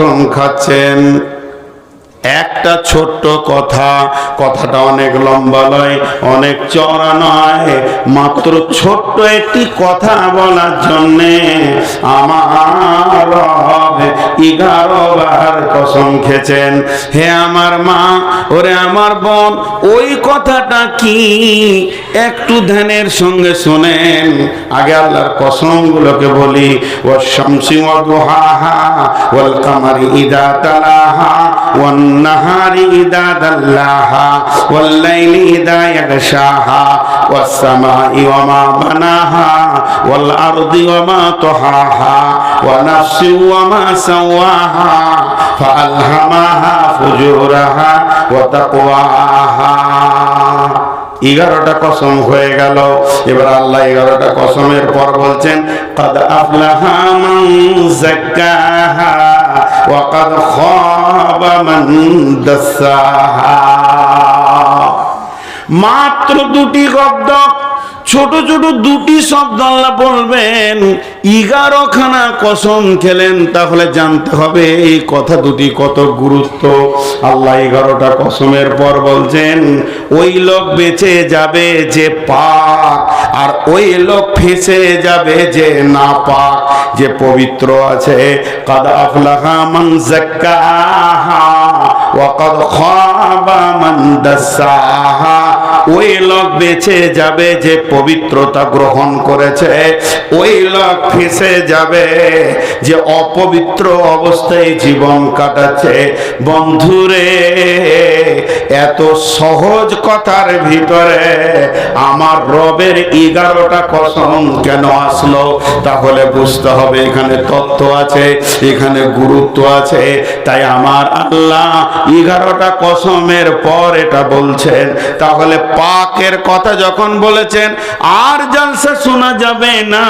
কসম খাচ্ছেন। একটা ছোট্ট কথাটা অনেক লম্বা নয়, অনেক চওড়া নয়, মাত্র ছোট্ট একটি কথা বলার জন্যে আমার রব 11 বার কসম খেয়েছেন। হে আমার মা, ওরে আমার বোন, ওই কথাটা কি একটু ধ্যানের সঙ্গে শোনেন। আগে আল্লাহর কসমগুলোকে বলি, ওয়াশ শামসি ওয়া দুহাহা ওয়াল কামারি ইযা তালাহা ওয়ান নাহারি ইযা দাল্লাহা ওয়াল লাইলি ইযা ইয়াগশাহা ওয়াস সামাই ওয়া মা বানাহা ওয়াল আরদি ওয়া মা তাহাহা ওয়া নাফসি ওয়া মা সাওয়াহা ফাআলহামাহা ফুজুরাহা ওয়া তাকওয়াহা। 11টা কসম হয়ে গেল। এবার আল্লাহ 11টা কসমের পর বলছেন, কাদ আফলাহা মান যাক্কাহা ওয়া কাদ খাবা মান দাসাহা। মাত্র দুটি শব্দ, ছোট ছোট দুটি শব্দ আল্লাহ বলবেন, 11খানা কসম খেলেন। তাহলে জানতে হবে এই কথা দুটি কত গুরুত্ব। আল্লাহ 11টা কসমের পর বলছেন, ওই লোক বেঁচে যাবে যে পাক, আর ওই লোক ফেঁসে যাবে যে না পাক, যে পবিত্র আছে। কাদ আফলাহা মান যাক্কাহা ওয়া কাদ খাবা মান দাসাহা। ওই লোক বেঁচে যাবে যে পবিত্রতা গ্রহণ করেছে, ওই লোক ফেঁসে যাবে যে অপবিত্র অবস্থায় জীবন কাটাচ্ছে। বন্ধুরে, এত সহজ কথার ভিতরে আমার রবের 11টা কসম কেন আসলো? তাহলে বুঝতে হবে এখানে তত্ত্ব আছে, এখানে গুরুত্ব আছে। তাই আমার আল্লাহ 11টা কসমের পর এটা বলছেন। তাহলে পাকের কথা যখন বলেছেন, আর জলসা শোনা যাবে না,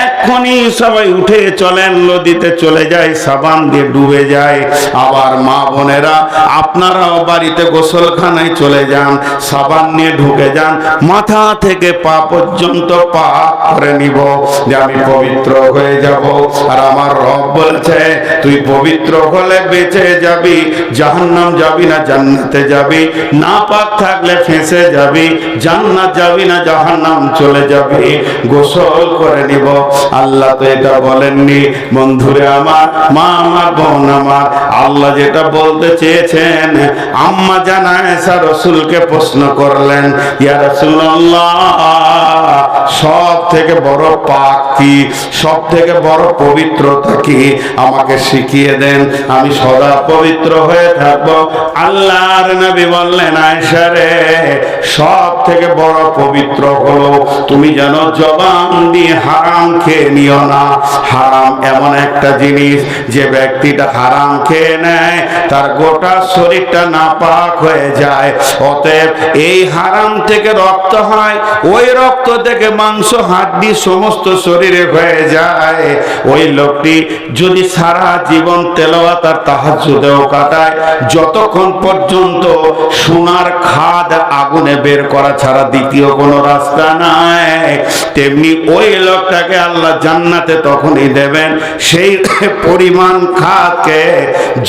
এক্ষুনি সবাই উঠে চলেন, নদীতে চলে যায়, সাবান দিয়ে ডুবে যায়। আবার মা বোনেরা, আপনারাও বাড়িতে গোসলখানায় চলে যান, সাবান নিয়ে ঢুকে যান, মাথা থেকে পা পর্যন্ত পাক করে নিব, যে আমি পবিত্র হয়ে যাব। আর আমার রব বলেছে, তুই পবিত্র হলে বেঁচে যাবি, জাহান্নাম যাবি না জান্নাতে যাবি। না পাক থাকলে ফেঁসে যাবি, জান্নাত যাবি না জাহান্নাম চলে যাবি। গোসল করে নিব। আল্লাহ তো এটা বলেননি। বন্ধুরে আমার, মা আমার, বোন আমার, আল্লাহ যেটা বলতে চেয়েছেন, আম্মা জান আয়েশা রাসূলকে প্রশ্ন করলেন, ইয়া রাসূলুল্লাহ, সব থেকে বড় পাক কি, সব থেকে বড় পবিত্রতা কি, আমাকে শিখিয়ে দেন, আমি সদা পবিত্র হয়ে থাকবো। আল্লাহর নবী বললেন, আয়েশা রে, সব থেকে বড় পবিত্র হলো তুমি যেন জবান দিয়ে হারাম খেয়ে নিও না। হারাম এমন একটা জিনিস, যে ব্যক্তিটা হারাম খেয়ে নেয় তার গোটা শরীরটা নাপাক হয়ে যায়। অতএব এই হারাম থেকে রক্ত হয়, ওই রক্ত থেকে মাংস, হাড্ডি সমস্ত শরীরে হয়ে যায়। ওই লোকটি যদি সারা জীবন তেলাওয়াত আর তাহাজ্জুদেও কাটায়, যতক্ষণ পর্যন্ত সোনার খাদ আগুনে বের করা ছাড়া দ্বিতীয় কোনো রাস্তা নাই, তেমনি ওই লোকটাকে আল্লাহ জান্নাতে তখনই দেবেন, সেই পরিমাণ খাদকে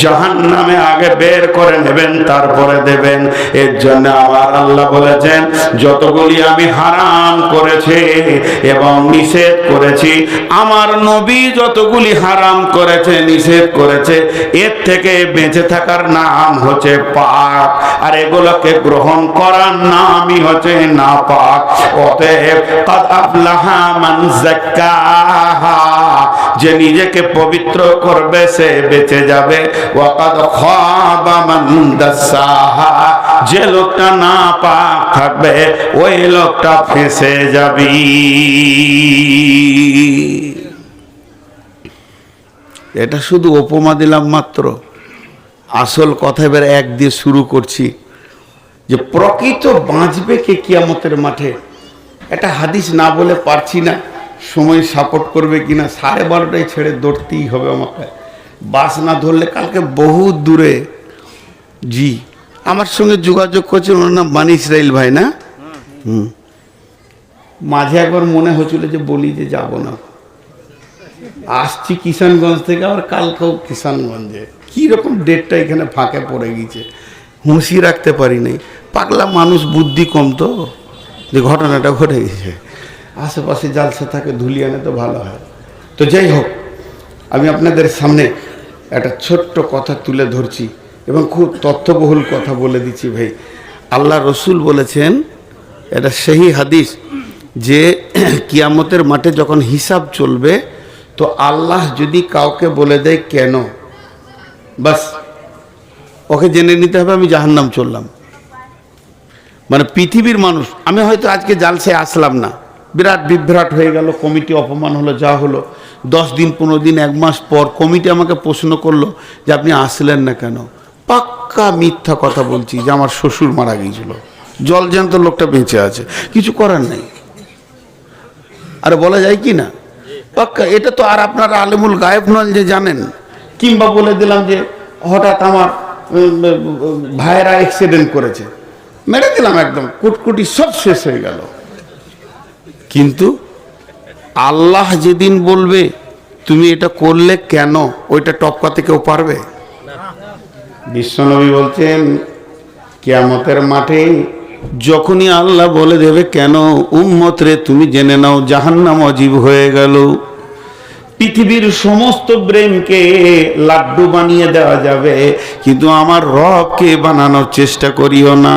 জাহান্নামে আগে বের করে নেবেন, তারপরে দেবেন। এর জন্য আমার আল্লাহ বলেছেন, যতগুলি আমি হারাম করেছি এবং নিষেধ করেছি, আমার নবী যতগুলি হারাম করেছে, নিষেধ করেছে, এর থেকে বেঁচে থাকার নাম হচ্ছে পাক, আর এগুলোকে গ্রহণ করার নামই হচ্ছে না পাক। অতএব কাদ আফলাহা মান যাক্কাহা, যে নিজেকে পবিত্র করবে সে বেঁচে যাবে। ওয়া কাদ খাবা মান দাসাহা, যে লোকটা না পাক থাকবে ওই লোকটা ফেঁসে যাবে। এটা শুধু উপমা দিলাম মাত্র। আসল কথা এবার এক দিয়ে শুরু করছি, যে প্রকৃত বাঁচবে কে কিয়ামতের মাঠে। একটা হাদিস না বলে পারছি না, সময় সাপোর্ট করবে কিনা। 12:30টায় ছেড়ে দৌড়তেই হবে আমাকে, বাস না ধরলে কালকে বহু দূরে। জি, আমার সঙ্গে যোগাযোগ করছেন, ওনার নাম বানি ইসরাইল ভাই না? মাঝে একবার মনে হচ্ছিল যে বলি যে যাব না, আসছি কিষানগঞ্জ থেকে, আবার কালকেও কিষানগঞ্জে। কীরকম ডেটটা এখানে ফাঁকে পড়ে গিয়েছে, হুঁশি রাখতে পারি নাই। পাগলা মানুষ, বুদ্ধি কম তো, যে ঘটনাটা ঘটে গেছে। আশেপাশে জালসা থাকে, ধুলিয়ানে তো ভালো হয়। তো যাই হোক, আমি আপনাদের সামনে একটা ছোট্ট কথা তুলে ধরছি এবং খুব তথ্যবহুল কথা বলে দিচ্ছি ভাই। আল্লাহ রসুল বলেছেন, এটা সেই হাদিস, যে কিয়ামতের মাঠে যখন হিসাব চলবে, তো আল্লাহ যদি কাউকে বলে দেয় কেন, বাস ওকে জেনে নিতে হবে আমি জাহান্নাম চললাম। মানে পৃথিবীর মানুষ, আমি হয়তো আজকে জালসে আসলাম না, বিরাট বিভ্রাট হয়ে গেল, কমিটি অপমান হলো, যা হলো। 10 দিন 15 দিন 1 মাস পর কমিটি আমাকে প্রশ্ন করলো যে আপনি আসলেন না কেন। পাক্কা মিথ্যা কথা বলছি যে আমার শ্বশুর মারা গিয়েছিল, জলজ্যান্ত লোকটা বেঁচে আছে, কিছু করার নেই। আরে বলা যায় কি না? পাক্কা। এটা তো আর আপনারা আলেমুল গায়েব নন যে জানেন। কিংবা বলে দিলাম যে হঠাৎ আমার ভাইয়েরা অ্যাক্সিডেন্ট করেছে, মেরে দিলাম, একদম কুটকুটি সব শেষ হয়ে গেল। কিন্তু আল্লাহ যেদিন বলবে তুমি এটা করলে কেন, ওইটা টপকাতে কেউ পারবে? বিশ্বনবী বলছেন, কিয়ামতের মাঠে যখনই আল্লাহ বলে দেবে কেন, উম্মত রে তুমি জেনে নাও জাহান্নাম অজীব হয়ে গেল। পৃথিবীর সমস্ত ব্রেনকে লাড্ডু বানিয়ে দেওয়া যাবে, কিন্তু আমার রবকে বানানোর চেষ্টা করিও না।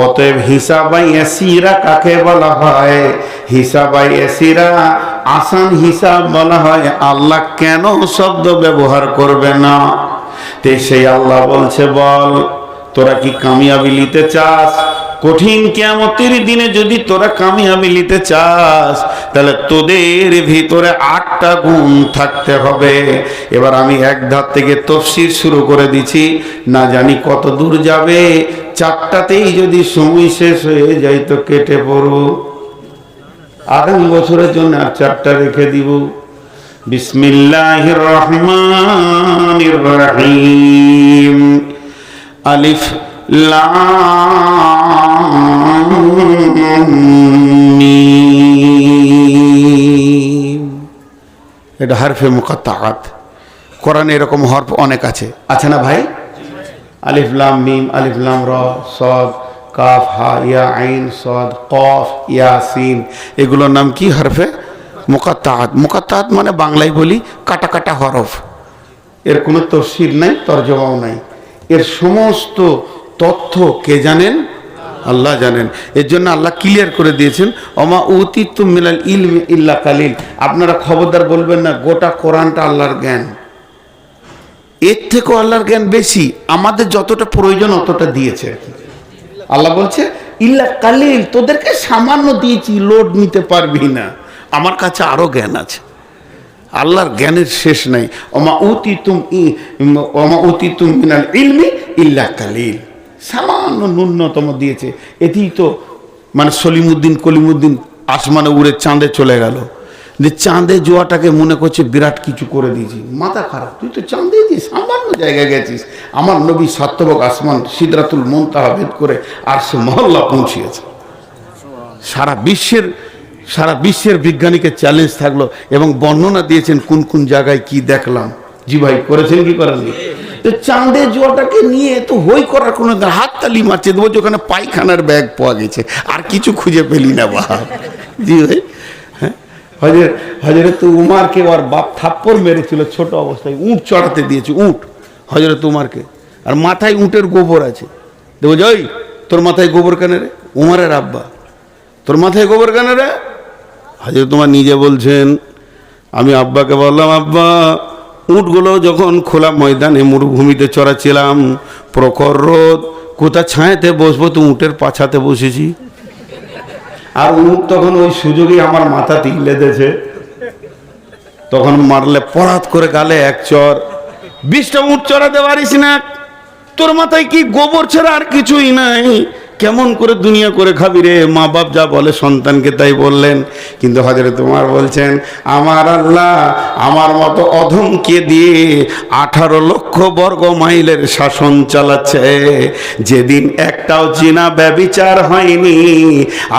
অতএব হিসাবাই এসিরা কাকে বলা হয়? হিসাবাই এসিরা, আসান হিসাব বলা হয়। আল্লাহ কেন শব্দ ব্যবহার করবে না? তে সেই আল্লাহ বলছে, বল তোরা কি কামিয়াবি নিতে চাস? কঠিন কিয়ামতের দিনে যদি তোরা কামিয়াবি নিতে চাস, তাহলে তোদের ভিতরে 8টা গুণ থাকতে হবে। এবার আমি এক ধার থেকে তফসির শুরু করে দিচ্ছি, না জানি কত দূর যাবে। 4টাতেই যদি সময় শেষ হয়ে যায় তো কেটে পড়ো। আগামী বছরের জন্য আর 4টা রেখে দিব। বিসমিল্লাহির রহমানির রহিম। আলিফ লাম মিম। এটা হরফে মুকাত্তাআত। কোরআনে এরকম হরফ অনেক আছে, আছে না ভাই? আলিফ লাম মিম, আলিফ লাম র, সদ, কাফ, হা, ইয়া, আইন, সদ, কফ, ইয়াসিন, এগুলোর নাম কি? হরফে মুকাত্তাআত। মুকাত্তাআত মানে বাংলায় বলি কাটা কাটা হরফ। এর কোনো তফসির নাই, তরজমাও নাই। এর সমস্ত তথ্য কে জানেন? আল্লাহ জানেন। এর জন্য আল্লাহ ক্লিয়ার করে দিয়েছেন, ওমা উতিতুম মিনাল ইলমি ইল্লা কালিল। আপনারা খবরদার বলবেন না গোটা কোরআনটা আল্লাহর জ্ঞান। এর থেকেও আল্লাহর জ্ঞান বেশি, আমাদের যতটা প্রয়োজন অতটা দিয়েছে। আল্লাহ বলছে ইল্লা কালিল, তোদেরকে সামান্য দিয়েছি, লোড নিতে পারবি না, আমার কাছে আরো জ্ঞান আছে। আল্লাহর জ্ঞানের শেষ নাই। ওমা উতিতুম মিনাল ইলমি ইল্লা কালিল, সামান্য ন্যূনতম দিয়েছে। এতেই তো মানে সলিমুদ্দিন কলিমুদ্দিন আসমানে উড়ে চাঁদে চলে গেল, যে চাঁদে জোয়াটাকে মনে করছে বিরাট কিছু করে দিয়েছি। মাথা খারাপ, তুই তো চাঁদে গিয়েছিস, সামান্য জায়গায় গেছিস। আমার নবী সাত্যবক আসমান সিদরাতুল মুনতাহা ভেদ করে আরশে মহল্লা পৌঁছিয়েছে। সারা বিশ্বের বিজ্ঞানীকে চ্যালেঞ্জ থাকলো এবং বর্ণনা দিয়েছেন কোন কোন জায়গায় কি দেখলাম। জি ভাই, করেছেন কি করেননি? তো চাঁদে জোয়াটাকে নিয়ে তো হই করার কোনো, হাততালি মারছে দেবো যে ওখানে পায়খানার ব্যাগ পাওয়া গেছে, আর কিছু খুঁজে পেলি না বা। জি ভাই, হ্যাঁ, হযরত উমারকে ওর বাপ থাপ্পড় মেরেছিল ছোট অবস্থায়, উঁট চড়াতে দিয়েছে, উঁট হযরত উমারকে, আর মাথায় উঁটের গোবর আছে। দেবো যে ওই তোর মাথায় গোবর কেন রে? উমারের আব্বা, তোর মাথায় গোবর কেন রে? হযরত উমার নিজে বলছেন, আমি আব্বাকে বললাম, আব্বা উঁটগুলো যখন খোলা ময়দানে মরুভূমিতে চড়াচ্ছিলাম, প্রখর রোদ, কোথা ছায়াতে বসবো তো উঁটের পাছাতে বসেছি, আর উঁট তখন ওই সুযোগই আমার মাথা তিলে দিয়েছে। তখন মারলে পরাত করে গালে এক চর। 20টা উঁট চড়াতে পারিস না, তোর মাথায় কি গোবর ছাড়া আর কিছুই নাই, কেমন করে দুনিয়া করে খাবি রে? মা বাপ যা বলে সন্তানকে তাই বললেন। কিন্তু হযরত ওমর বলছেন, আমার আল্লাহ আমার মতো অধমকে দিয়ে 18 লক্ষ বর্গ মাইলের শাসন চালাচ্ছে। যেদিন একটাও জিনা ব্যভিচার হয়নি,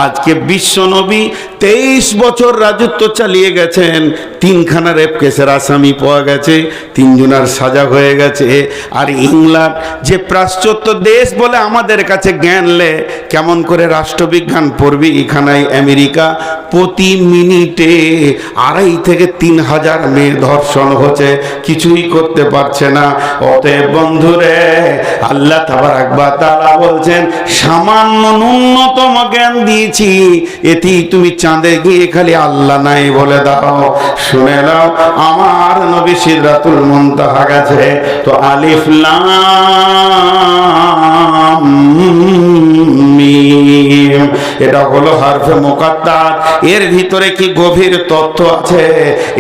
আজকে বিশ্বনবী 23 বছর রাজত্ব চালিয়ে গেছেন, 3খানা রেপ কেসের আসামি পাওয়া গেছে, 3 জনের সাজা হয়ে গেছে। আর ইংল্যান্ড যে পাশ্চাত্য দেশ বলে আমাদের কাছে জ্ঞান লে, কেমন করে রাষ্ট্রবিজ্ঞান পড়বি এখানে আমেরিকা প্রতি মিনিটে 2.5 থেকে 3 হাজার মেয়ে ধর্ষণ হচ্ছে, কিছুই করতে পারছে না। অতএব বন্ধুরে, আল্লাহ তাবারক ওয়া তাআলা বলছেন, সামান্য ন্যূনতম জ্ঞান দিয়েছি, এতেই তুমি চাঁদে গিয়ে খালি আল্লাহ নাই বলে দাও। শুনে নাও, আমার নবী সিদরাতুল মুনতাহা গেছে, তো আলিফ লাম মিম, এটা হলো হরফে মুকাদ্দার। এর ভিতরে কি গভীর তথ্য আছে,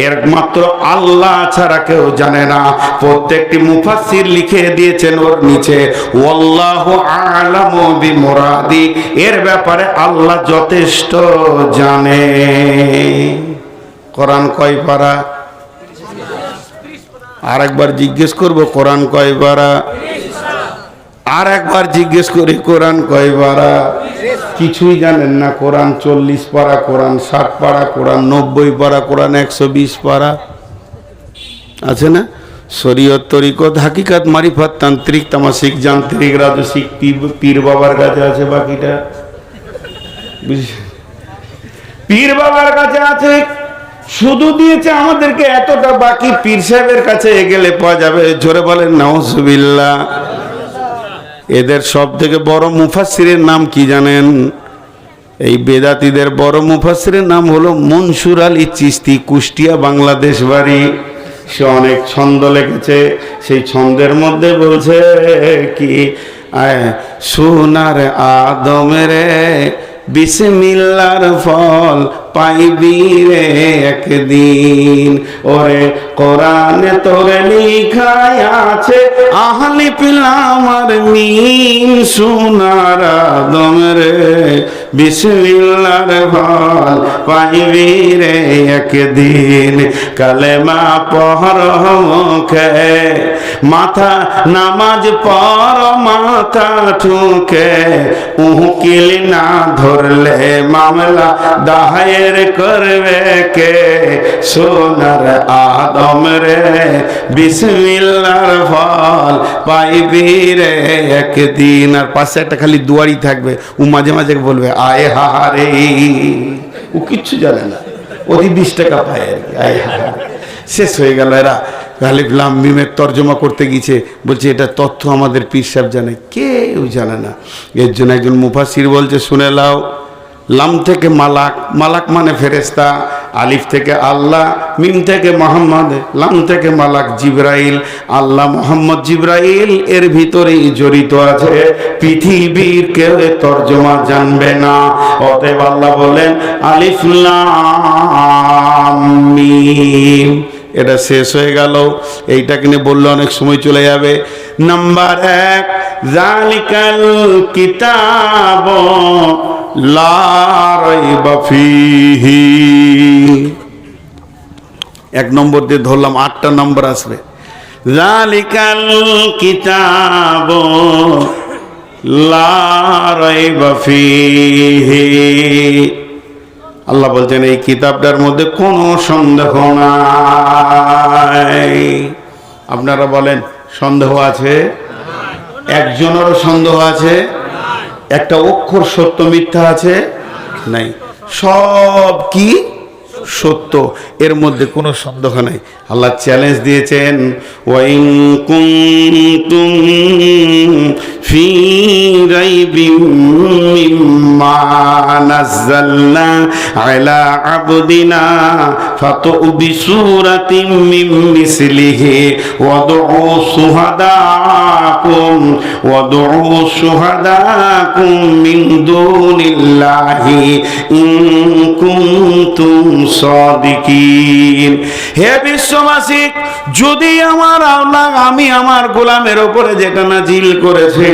এর মাত্র আল্লাহ ছাড়া কেউ জানে না। প্রত্যেকটি মুফাসসির লিখে দিয়েছেন ওর নিচে, ওয়াল্লাহু আ'লামু বিমুরাদি, এর ব্যাপারে আল্লাহ যথেষ্ট জানে। কোরআন কয় পারা? আর একবার জিজ্ঞেস করব, কোরআন কয় পারা? আর একবার জিজ্ঞেস করি, কোরআন কয় পারা? কিছুই জানেন না। কোরআন 40 পারা, কোরআন 60 পারা, কোরআন 90 পারা, কোরআন 120 পারা আছে না? শরীয়ত, তরিকত, হাকিকাত, মারিফাত, তান্ত্রিক, তামাসিক, যান্ত্রিক, রাজসিক, পীর বাবার কাছে আছে বাকিটা। পীর বাবার কাছে আছে, শুধু দিয়েছে আমাদেরকে এতটা, বাকি পীর সাহেবের কাছে গেলে পাওয়া যাবে। জোরে বলেন নাউজুবিল্লাহ। এদের সব থেকে বড় মুফাসসিরের নাম কি জানেন? এই বেদাতীদের বড় মুফাসসিরের নাম হলো মনসুর আলী চিশতি, কুষ্টিয়া, বাংলাদেশ বাড়ি। সে অনেক ছন্দ লিখেছে, সেই ছন্দের মধ্যে বলছে কি, সোনার আদমের বিসমিল্লাহর ফল পাইবি রে একদিন। ওরে কোরআনে তোর লিখায় আছে আহলি পিলামার মিম, সোনার আদমের বিসমিল্লাহর ফল পাইবি রে একদিন। কালেমা পড় মুখে, মাথা নামাজ পড় মাথা ঠুকে, উকিল না ধরলে মামলা দায়ের করবে কে? সোনার আদম রে বিসমিল্লাহর ফল পাইবি রে একদিন। আর পাশে একটা খালি দুয়ারি থাকবে, ও মাঝে মাঝে বলবে আয় হারে, ও কিচ্ছু জানে না, ওই 20 টাকা পায় আর কি, আয় হারে। শেষ হয়ে গেল। এরা আলিফ লাম মিমের তর্জমা করতে গিয়েছে, বলছে এটা তথ্য আমাদের পীর সাহেব জানে, কেউ জানে না। এর জন্য একজন মুফাসসির বলছে, শুনে লাও, লাম থেকে মালাক, মালাক মানে ফেরেশতা, আলিফ থেকে আল্লাহ, মিম থেকে মোহাম্মদ, লাম থেকে মালাক জিবরাইল। আল্লাহ, মোহাম্মদ, জিবরাইল এর ভিতরেই জড়িত আছে, পৃথিবীর কেউ তর্জমা জানবে না। অতএব আল্লাহ বলেন আলিফ লাম মিম। এটা শেষ হয়ে গেল। এইটাকে নিয়ে বললে অনেক সময় চলে যাবে। নাম্বার 1, যালিকাল কিতাব লা রাইবা ফীহি। 1 নম্বর দিয়ে ধরলাম, 8টা নম্বর আসবে। যালিকাল কিতাব লা রাইবা ফীহি। আল্লাহ বলছেন এই কিতাবটার মধ্যে কোনো সন্দেহ নাই। আপনারা বলেন সন্দেহ আছে? একজনেরও সন্দেহ আছে? একটা অক্ষর সত্য মিথ্যা আছে? নাই। সব কি সত্য, এর মধ্যে কোনো সন্দেহ নাই। আল্লাহ চ্যালেঞ্জ দিয়েছেন, ওয়াইন কুনতুম ফি রাইবিম মা নাযালনা আলা আবদিনা ফাতু বিসূরাতিন মিন মিসলিহি ওয়াদউ শুহাদাকুম মিন দুনিল্লাহি ইন কুনতুম সাদিকিন। হে বিশ্ববাসী, যদি আমার আল্লাহ আমি আমার গোলামের উপরে যেটা নাজিল করেছে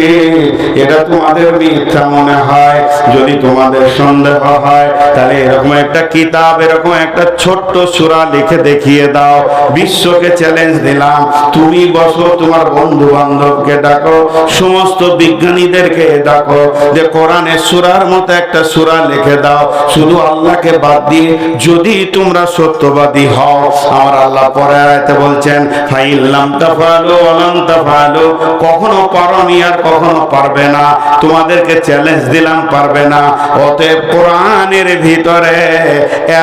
এটা তোমাদের মিথ্যা মনে হয়, যদি তোমাদের সন্দেহ হয়, তাহলে এরকম একটা কিতাব, এরকম একটা ছোট্ট সূরা লিখে দেখিয়ে দাও। বিশ্বকে চ্যালেঞ্জ দিলাম, তুমি বসো, তোমার বন্ধু বান্ধবকে ডাকো, সমস্ত বিজ্ঞানীদেরকে ডাকো, যে কোরআনের সূরার মতো একটা সূরা লিখে দাও, শুধু আল্লাহকে বাদ দিয়ে, যদি তোমরা সত্যবাদী হও। আমার আল্লাহ পরে আয়াতে বলছেন, ফাইল্লাম তাফআলু ওয়া লাম তাফআলু, কখনো পারোনি আর কখনো পারবে না, তোমাদেরকে চ্যালেঞ্জ দিলাম, পারবে না। অতএব কোরআনের ভিতরে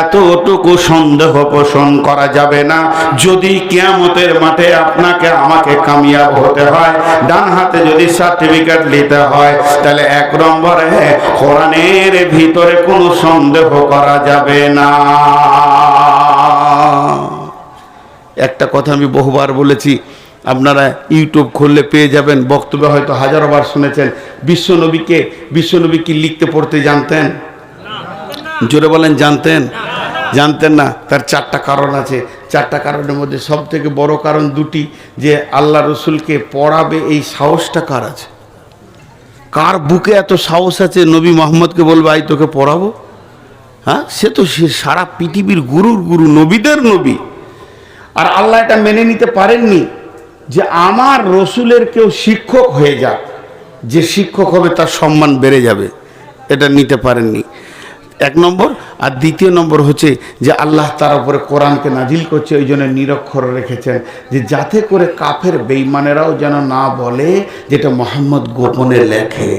এতটুকু সন্দেহ পোষণ করা যাবে না। যদি কিয়ামতের মাঠে আপনাকে আমাকে কামিয়াব হতে হয়, ডান হাতে যদি সার্টিফিকেট নিতে হয়, তাহলে এক নম্বরে কোরআনের ভিতরে কোনো সন্দেহ করা যাবে না। একটা কথা আমি বহুবার বলেছি, আপনারা ইউটিউব খুললে পেয়ে যাবেন, বক্তব্য হয়তো হাজারো বার শুনেছেন। বিশ্বনবী কি লিখতে পড়তে জানতেন? জোরে বলেন, জানতেন? জানতেন না। তার চারটা কারণ আছে। চারটা কারণের মধ্যে সব থেকে বড় কারণ দুটি, যে আল্লাহ রসুলকে পড়াবে এই সাহসটা কার আছে? কার বুকে এত সাহস আছে নবী মোহাম্মদকে বলবে আই তোকে পড়াবো? হ্যাঁ, সে তো সে সারা পৃথিবীর গুরুর গুরু, নবীদের নবী। আর আল্লাহ এটা মেনে নিতে পারেননি যে আমার রসুলের কেউ শিক্ষক হয়ে যাক, যে শিক্ষক হবে তার সম্মান বেড়ে যাবে, এটা নিতে পারেননি, এক নম্বর। আর দ্বিতীয় নম্বর হচ্ছে যে আল্লাহ তার উপরে কোরআনকে নাজিল করছে, ওই জন্য নিরক্ষর রেখেছেন, যে যাতে করে কাফের বেঈমানেরাও যেন না বলে যেটা মোহাম্মদ গোপনে লেখে।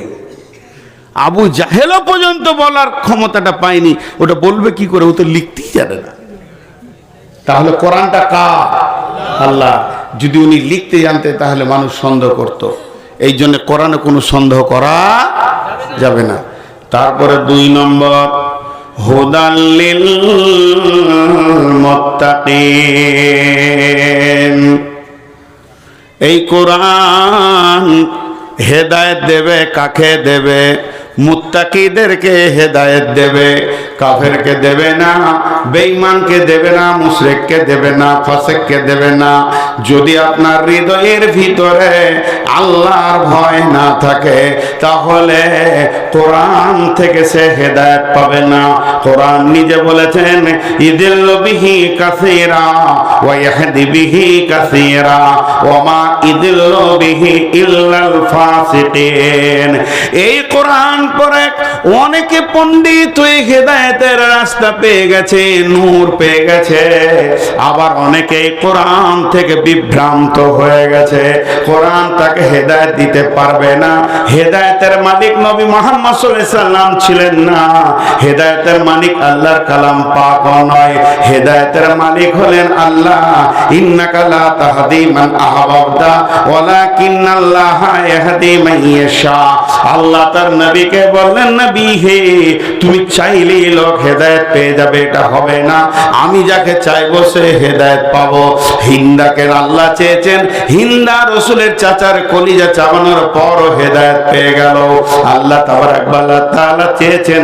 আবু জাহেলও পর্যন্ত বলার ক্ষমতাটা পায়নি, ওটা বলবে কি করে? ও তো লিখতেই জানে না। তাহলে কোরআনটা কার? আল্লাহ। যদি উনি লিখতে জানতে তাহলে মানুষ সন্দেহ করত। এই জন্য কোরআনে কোনো সন্দেহ করা যাবে না। তারপরে 2 নম্বর, হুদাল লিল মুত্তাকিন। এই কোরআন হেদায়েত দেবে কাকে? দেবে মুত্তাকিদেরকে হেদায়েত দেবে, কাফেরকে দেবে না, বেঈমানকে দেবে না, মুশরিককে দেবে না, ফাসিককে দেবে না। যদি আপনার হৃদয়ের ভিতরে আল্লাহর ভয় না থাকে, তাহলে কোরআন থেকে সে হেদায়েত পাবে না। কোরআন নিজে বলেছেন, ইদিল্লু বিহি কাসীরা ওয়া ইয়াহদি বিহি কাসীরা ওয়া মা ইদিল্লু বিহি ইল্লাল ফাসিকিন। এই কোরআন পড়ে অনেকে পণ্ডিত হয়ে হেদায়েতের রাস্তা পেয়ে গেছে, নূর পেয়ে গেছে, আবার অনেকে কোরআন থেকে বিভ্রান্ত হয়ে গেছে। কোরআন তাকে হেদায়েত দিতে পারবে না। হেদায়েতের মালিক নবী মুহাম্মদ সাল্লাল্লাহু আলাইহি সাল্লাম ছিলেন না। হেদায়েতের মালিক আল্লাহর কালাম পাক নয়, হেদায়েতের মালিক হলেন আল্লাহ। ইন্নাকা লা তাহদি মান আহবাবতা ওয়ালাকিন্নাল্লাহা ইয়াহদি মান ইয়াশা। আল্লাহ তার নবীকে বললেন, নবী হে, তুমি চাইলেই লোক হেদায়েত পেয়ে যাবে, এটা হবে না। আমি যাকে চাইবো সে হেদায়েত পাবো। হিন্দাকে আল্লাহ চেয়েছেন, হিন্দা রসুলের চাচার কলিজা চাবানোর পরও হেদায়েত পেয়ে গেল। আল্লাহ তাআলা চেয়েছেন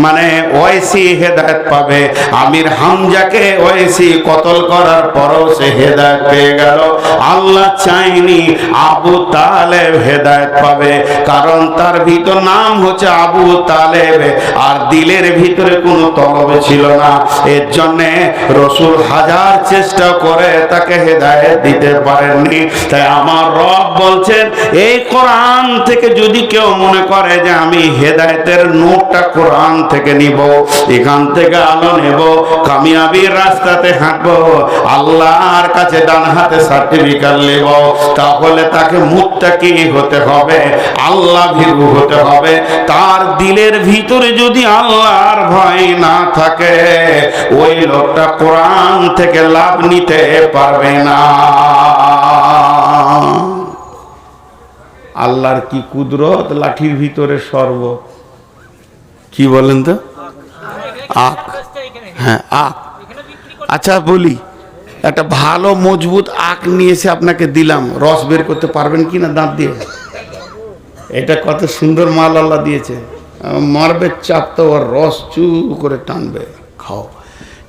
মানে ওয়াইসি হেদায়েত পাবে। আমির হামজাকে ওয়াইসি কতল করার পরও সে হেদায়েত পেয়ে গেল। আল্লাহ চাইনি আবু তালেব হেদায়েত পাবে, কারণ তার ভিতর নাম হচ্ছে আবু তালেব, আর দিলের ভিতরে কোনো তলব ছিল না। এর জন্যে রসুল হাজার চেষ্টা করে তাকে হেদায়েত দিতে পারেননি। তাই আমার রব বলছেন, এই কোরআন থেকে যদি কেউ মনে করে যে আমি হেদায়েতের নোটটা কোরআন থেকে নিব, এখান থেকে আলো নেব, কামিয়াবির রাস্তাতে হাঁটবো, আল্লাহর কাছে ডান হাতে সার্টিফিকেট নেব, তাহলে তাকে মুত্তাকি হতে হবে, আল্লাহ ভীরু হতে হবে। তার দিলের ভিতরে যদি আল্লাহর ভয় না থাকে, ওই লোকটা কোরআন থেকে লাভ নিতে পারবে না। আল্লাহর কি কুদরত, লাঠির ভিতরে সর্ব। কি বলেন তো? আখ। হ্যাঁ, আখ। আচ্ছা বলি, একটা ভালো মজবুত আখ নিয়ে এসে আপনাকে দিলাম, রস বের করতে পারবেন কি না দাঁত দিয়ে? এটা কত সুন্দর মাল আল্লাহ দিয়েছে, মারবে চাপ তো ওর রস চু করে টানবে, খাও।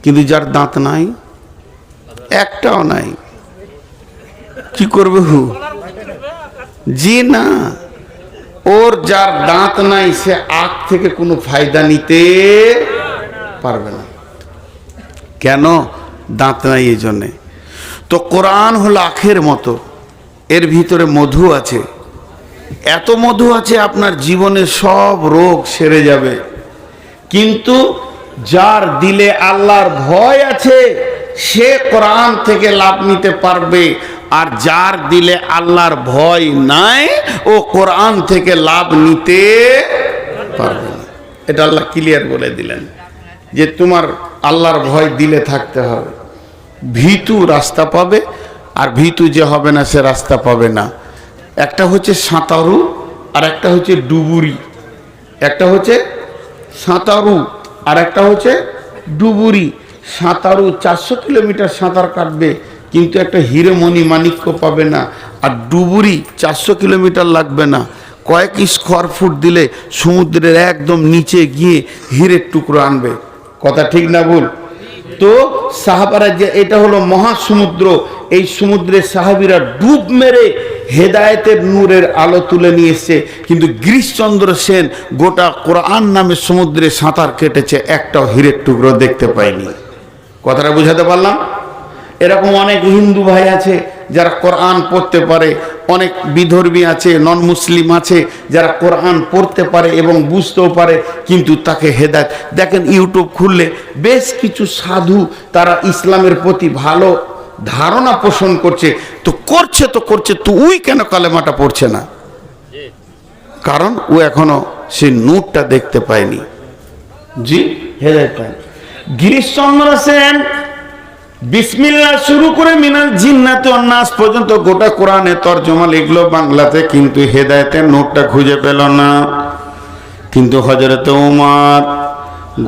কিন্তু যার দাঁত নাই, একটাও নাই, কি করবে হু? জি না, ওর যার দাঁত নাই সে আখ থেকে কোনো ফায়দা নিতে পারবে না। কেন? দাঁত নাই এই জন্যে। তো কোরআন হলো আখের মতো, এর ভিতরে মধু আছে, এত মধু আছে আপনার জীবনের সব রোগ সেরে যাবে। কিন্তু যার দিলে আল্লাহর ভয় আছে সে কোরআন থেকে লাভ নিতে পারবে, আর যার দিলে আল্লাহর ভয় নাই ও কোরআন থেকে লাভ নিতে পারবে না। এটা আল্লাহ ক্লিয়ার বলে দিলেন যে তোমার আল্লাহর ভয় দিলে থাকতে হবে। ভীতু রাস্তা পাবে, আর ভীতু যে হবে না সে রাস্তা পাবে না। একটা হচ্ছে সাঁতারু আর একটা হচ্ছে ডুবুরি। একটা হচ্ছে সাঁতারু আর একটা হচ্ছে ডুবুরি। সাঁতারু 400 কিলোমিটার সাঁতার কাটবে কিন্তু একটা হিরেমণি মাণিক্য পাবে না, আর ডুবুরি 400 কিলোমিটার লাগবে না, কয়েক স্কোয়ার ফুট দিলে সমুদ্রের একদম নিচে গিয়ে হীরের টুকরো আনবে। কথা ঠিক না ভুল? তো সাহাবারা যে এটা হলো মহাসমুদ্র, এই সমুদ্রে সাহাবীরা ডুব মেরে হেদায়েতের নূরের আলো তুলে নিয়ে এসছে। কিন্তু গিরিশচন্দ্র সেন গোটা কোরআন নামে সমুদ্রে সাঁতার কেটেছে, একটাও হীরের টুকরো দেখতে পায়নি। কথাটা বুঝাতে পারলাম? এরকম অনেক হিন্দু ভাই আছে যারা কোরআন পড়তে পারে, অনেক বিধর্মী আছে, নন মুসলিম আছে যারা কোরআন পড়তে পারে এবং বুঝতেও পারে, কিন্তু তাকে হেদায়েত। দেখেন ইউটিউব খুললে বেশ কিছু সাধু তারা ইসলামের প্রতি ভালো ধারণা পোষণ করছে, তো করছে তো ওই কেন কালেমাটা পড়ছে না? কারণ ও এখনো সেই নূরটা দেখতে পায়নি। জি, হেদায়েত পায়নি। গিরিশচন্দ্র সেন বিসমিল্লাহ শুরু করে মিনাল জিন্নাতি ওয়ান নাস পর্যন্ত গোটা কোরআনে তরজমা লিখলো বাংলাতে, কিন্তু হেদায়েতের নোটটা খুঁজে পেল না। কিন্তু হযরত ওমর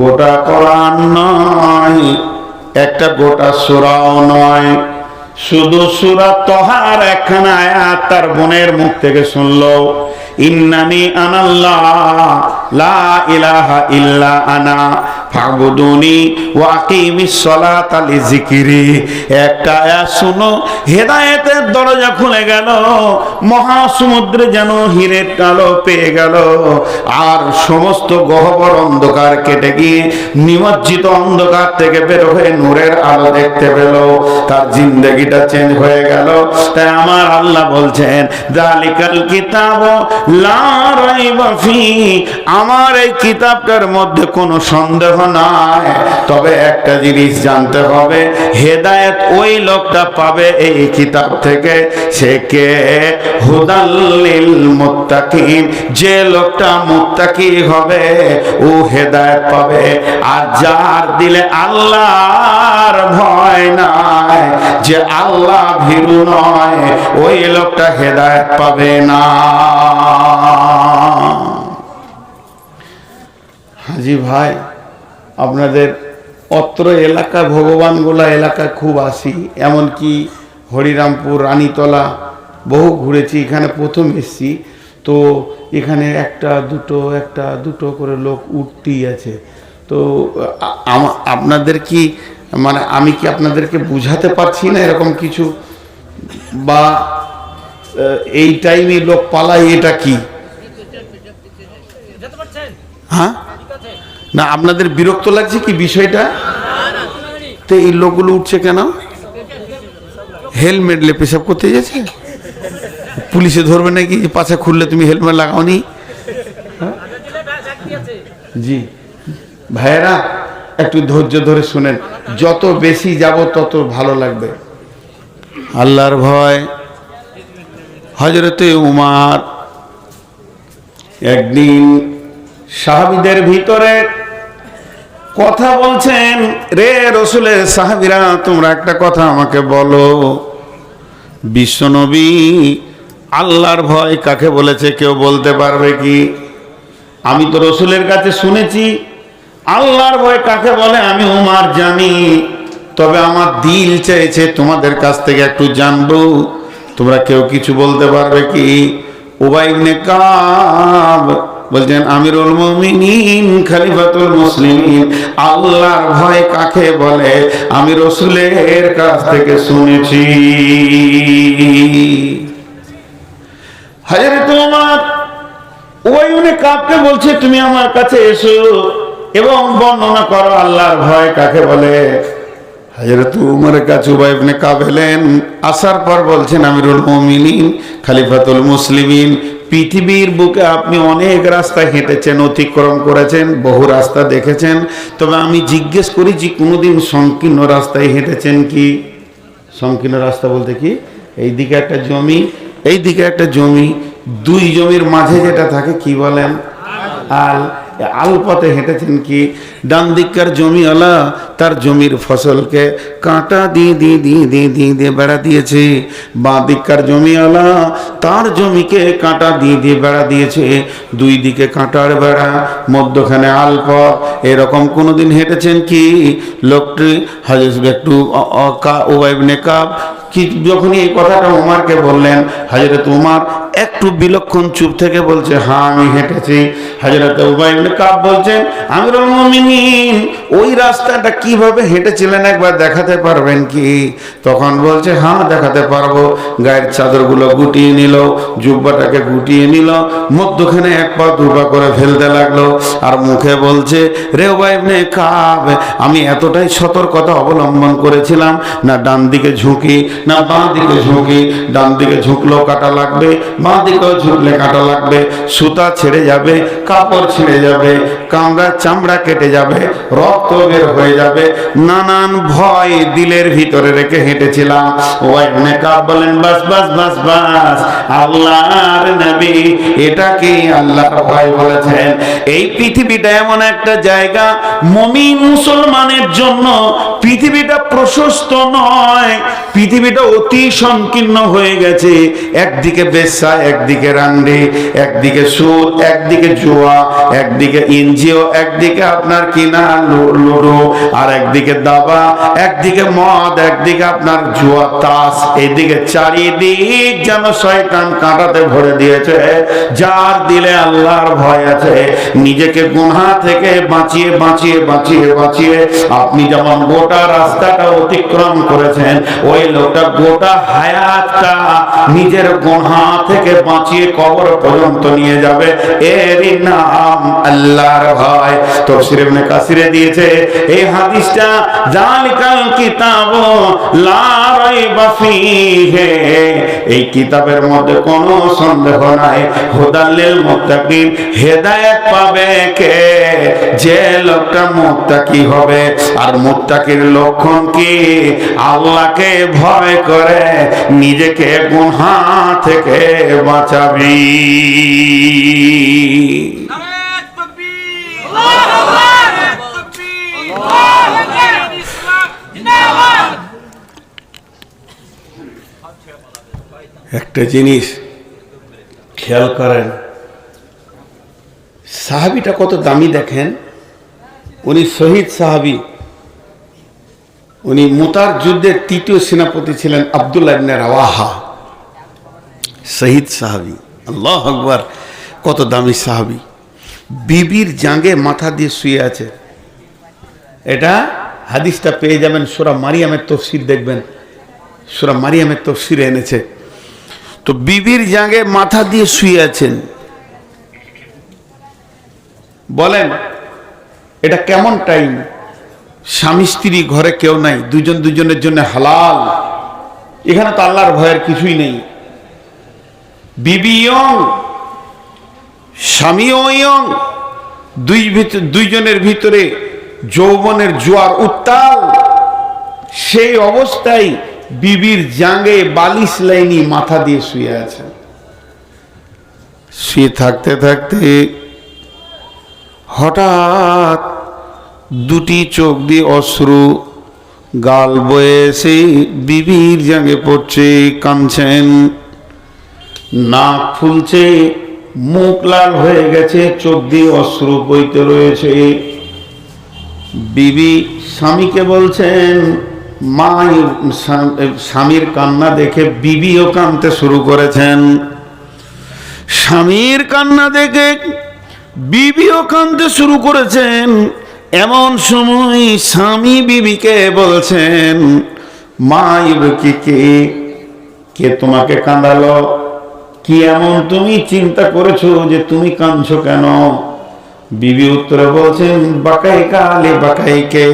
গোটা কোরআন নয়, একটা গোটা সূরাও নয়, শুধু সূরা তহার একখানা আয়াত তার বোনের মুখ থেকে শুনলো, ইন্নানি আনাল্লাহ লা ইলাহা ইল্লা আনা ফাবুদুনি ওয়া আকিমিস সালাতা লিযিকরি। একটা আয়াত শুনো, হেদায়েতের দরজা খুলে গেল, মহাসমুদ্রে যেন হীরের আলো পেয়ে গেল, আর সমস্ত গহ্বর অন্ধকার কেটে গিয়ে নিমজ্জিত অন্ধকার থেকে বের হয়ে নূরের আলো দেখতে পেল, তার জিন্দেগিটা চেঞ্জ হয়ে গেল। তাই আমার আল্লাহ বলছেন, যালিকাল কিতাব লা রাইবা ফি, আমার এই কিতাবটার মধ্যে কোনো সন্দেহ নাই। তবে একটা জিনিস জানতে হবে, হেদায়েত ওই লোকটা পাবে এই কিতাব থেকে, সে কে? হুদাল লিল মুত্তাকিন, যে লোকটা মুত্তাকি হবে ও হেদায়েত পাবে। আর যার দিলে আল্লাহর ভয় নাই, যে আল্লাহ ভীরু নয়, ওই লোকটা হেদায়েত পাবে না। হাজি ভাই, আপনাদের অত্র এলাকা ভগবানগোলা এলাকা খুব আসি, এমনকি হরিরামপুর, রানীতলা বহু ঘুরেছি। এখানে প্রথম এসছি, তো এখানে একটা দুটো করে লোক উঠতেই আছে। তো আপনাদের কি মানে আমি কি আপনাদেরকে বুঝাতে পারছি না এরকম কিছু, বা এই টাইমে লোক পালায়, এটা কি? হ্যাঁ না, আপনাদের বিরক্ত লাগছে কি বিষয়টা? তো এই লোকগুলো উঠছে কেন? হেলমেট লে পেশাব করতে যাচ্ছে, পুলিশে ধরবে নাকি যে পাছা খুললে তুমি হেলমেট লাগাওনি? জি ভাইয়েরা, একটু ধৈর্য ধরে শুনেন, যত বেশি যাব তত ভালো লাগবে। আল্লাহর ভয়। হযরতে উমর একদিন সাহাবীদের ভিতরে কথা বলছেন, রে রাসূলের সাহাবীরা, তোমরা একটা কথা আমাকে বলো, বিশ্বনবী আল্লাহর ভয় কাকে বলেছে কেউ বলতে পারবে কি? আমি তো রসুলের কাছে শুনেছি আল্লাহর ভয় কাকে বলে আমি উমার জানি, তবে আমার দিল চাইছে তোমাদের কাছ থেকে একটু জানবো। তোমরা কেউ কিছু বলতে পারবে কি? উবাই ইবনে কাব বলছেন আমিরুল মুমিনিন খলিফাতুল মুসলিমিন, আল্লাহর ভয় কাকে বলে আমি রসুলের কাছ থেকে শুনেছি। হযরত ওমর উবাই ইবনে কাবকে বলছে তুমি আমার কাছে এসো এবং বর্ণনা করো আল্লাহর ভয় কাকে বলে। হযরত উমরের কাছে উবাই ইবনে কাব এলেন, আসার পর বলছেন আমিরুল মুমিনিন খলিফাতুল মুসলিমিন, পৃথিবীর বুকে আপনি অনেক রাস্তা হেঁটেছেন, অতিক্রম করেছেন, বহু রাস্তা দেখেছেন, তবে আমি জিজ্ঞেস করি যে কোনোদিন সংকীর্ণ রাস্তায় হেঁটেছেন কি? সংকীর্ণ রাস্তা বলতে কি? এইদিকে একটা জমি, এইদিকে একটা জমি, দুই জমির মাঝে যেটা থাকে কি বলেন? আল। আল পথে হেঁটেছেন কি? ডান দিককার জমিওয়ালা তার জমির ফসলকে কাঁটা দিয়ে দিয়ে দিয়ে দিয়ে দিয়ে দিয়ে বেড়া দিয়েছে, বাঁ দিককার জমিওয়ালা তার জমিকে কাঁটা দিয়ে দিয়ে বেড়া দিয়েছে, দুই দিকে কাঁটার বেড়া, মধ্যখানে আল পথ। এরকম কোনোদিন হেঁটেছেন কি? লোকটি একটু উবাই ইবনে কাব কি যখনই এই কথাটা উমারকে বললেন, হযরত উমর একটু বিলক্ষণ চুপ থেকে বলছে হ্যাঁ আমি হেঁটেছি। হযরত উবাই ইবনে কাব বলছেন আমিরুল মুমিনিন ওই রাস্তাটা কিভাবে হেঁটেছিলেন একবার দেখাতে পারবেন কি? তখন বলছে হ্যাঁ দেখাতে পারবো। গায়ের চাদরগুলো গুটিয়ে নিল, জুব্বাটাকে গুটিয়ে নিল, মধ্যখানে এক পা দু পা করে ফেলতে লাগলো, আর মুখে বলছে রে উবাই ইবনে কাব, আমি এতটাই সতর্কতা অবলম্বন করেছিলাম না ডান দিকে ঝুঁকি না বাঁ দিকে ঝুঁকি, ডান দিকে ঝুঁকলেও কাটা লাগবে, বাঁ দিকেও ঝুঁকলে কাটা লাগবে, সুতা ছেড়ে যাবে, কাপড় ছিঁড়ে যাবে, কামড়া চামড়া কেটে যাবে, রক্ত বের হয়ে যাবে, নানান ভয় দিলের ভিতরে রেখে হেঁটেছিলাম। উবাই ইবনে কাব বলেন বাস বাস বাস বাস, আল্লাহর নবী এটা কি আল্লাহর ভয় বলেছেন? এই পৃথিবীটা এমন একটা জায়গা মুমিন মুসলমানের জন্য পৃথিবীটা প্রশস্ত নয়, পৃথিবীটা অতি সংকীর্ণ হয়ে গেছে। একদিকে বেশ্যা, একদিকে রান্ডি, একদিকে সুদ, একদিকে জুয়া, একদিকে এনজিও, একদিকে আপনার কিনা লুডো, আর একদিকে দাবা, একদিকে মদ, একদিকে আপনার জুয়া তাস, এইদিকে চারিদিক যেন শয়তান কাঁটাতে ভরে দিয়েছে। যার দিলে আল্লাহর ভয় আছে, নিজেকে গুনাহ থেকে বাঁচিয়ে বাঁচিয়ে বাঁচিয়ে বাঁচিয়ে আপনি যেমন গোটা রাস্তাটা অতিক্রম করেছেন, ওই লোকটা গোটা হায়াতটা নিজের গুনাহ থেকে বাঁচিয়ে কবর পর্যন্ত নিয়ে যাবে। এরই নাম আল্লাহর ভয়। তাফসীর ইবনে কাসিরে দিয়েছে এই হাদিসটা জালিকাল কিতাব লা রাইবা ফীহি, এই কিতাবের মধ্যে কোনো সন্দেহ নাই, হুদাল লিল মুত্তাকিন, হেদায়েত পাবে কে? যে লোকটা মুত্তাকি হবে। আর মুত্তাকির লক্ষণ কি? আল্লাহকে ভয় করে নিজেকে গুনাহ থেকে বাঁচাবি। একটা জিনিস খেয়াল করেন, সাহাবীটা কত দামি দেখেন। উনি শহীদ সাহাবী, উনি মুতার যুদ্ধের তৃতীয় সেনাপতি ছিলেন আব্দুল্লাহ ইবনে রাওয়াহা, শহীদ সাহাবী। আল্লাহু আকবার, কত দামি সাহাবী। বিবির জাঙ্গে মাথা দিয়ে শুয়ে আছে। এটা হাদিসটা পেয়ে যাবেন সূরা মারিয়ামের তাফসীর, দেখবেন সূরা মারিয়ামের তাফসীরে এনেছে। তো বিবির জাঙ্গে মাথা দিয়ে শুয়ে আছেন, বলেন এটা কেমন টাইম? স্বামী স্ত্রী ঘরে কেউ নাই, দুজন দুজনের জন্য হালাল, এখানে তো আল্লাহর ভয়ের কিছুই নেই। বিবি ইয়ং, স্বামীও ইয়ং, দুইজনের ভিতরে যৌবনের জোয়ার উত্তাল। সেই অবস্থায় বিবির জাঙ্গে বালিশ লাইনি মাথা দিয়ে শুয়ে আছে। শুয়ে থাকতে থাকতে হঠাৎ দুটি চোখ দিয়ে অশ্রু গাল বয়ে এসে বিবির জাঙ্গে পড়ছে, কাঁদছেন, নাক ফুলছে, মুখ লাল হয়ে গেছে, চোখ দিয়ে অশ্রু বইতে রয়েছে। বিবি স্বামীকে বলছেন, মা স্বামীর কান্না দেখে বিবিও কাঁদতে শুরু করেছেন। স্বামীর কান্না দেখে বিবিও কাঁদতে শুরু করেছেন। এমন সময় স্বামী বিবিকে বলছেন, মা ইবকি কে তোমাকে কাঁদালো? কি এমন তুমি চিন্তা করেছো যে তুমি কাঁদছো কেন? বিবি উত্তরে বলছেন, বাকাই কালে বাকাইকে,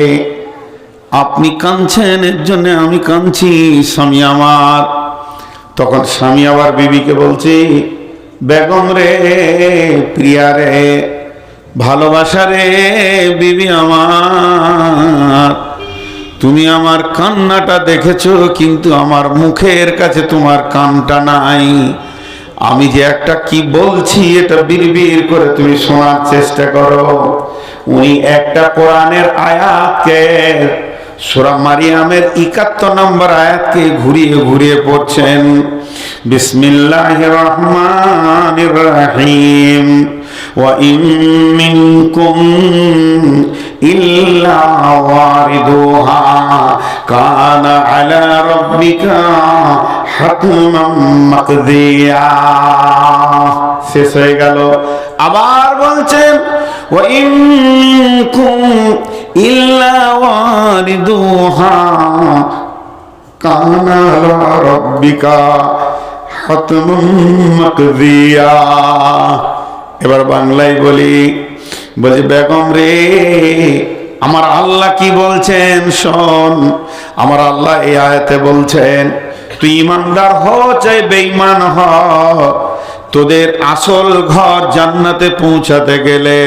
আপনি কাঁদছেন এর জন্য আমি কাঁদছি স্বামী আমার। তখন স্বামী আবার বিবিকে বলছে, বেগম রে, প্রিয়া রে, ভালোবাসা রে বিবি আমার, তুমি আমার কান্নাটা দেখেছো কিন্তু আমার মুখের কাছে তোমার কানটা নাই। আমি যে একটা কি বলছি এটা বিড়বিড় করে তুমি শোনার চেষ্টা করো। উনি একটা কোরআনের আয়াতকে, সূরা মারিয়ামের 71 নম্বর আয়াতকে ঘুরিয়ে ঘুরিয়ে পড়ছেন। বিসমিল্লাহির রহমানির রহিম। ওয়া ইন মিনকুম ইল্লা ওয়ারিদুহা কানা আলা রাব্বিকা হাতমান মাকদিয়া। শেষ হয়ে গেল। আবার বলছেন, ওয়া ইন মিনকুম ইল্লা ওয়ারিদুহা কানা আলা রাব্বিকা হাতমান মাকদিয়া। এবার বাংলায় বলি, বলছি বেগম রে, আমার আল্লাহ কি বলছেন শোন। আমার আল্লাহ এই আয়াতে বলছেন, তুই ইমানদার হ চাই বেঈমান হ, তোদের আসল ঘর জান্নাতে পৌঁছাতে গেলে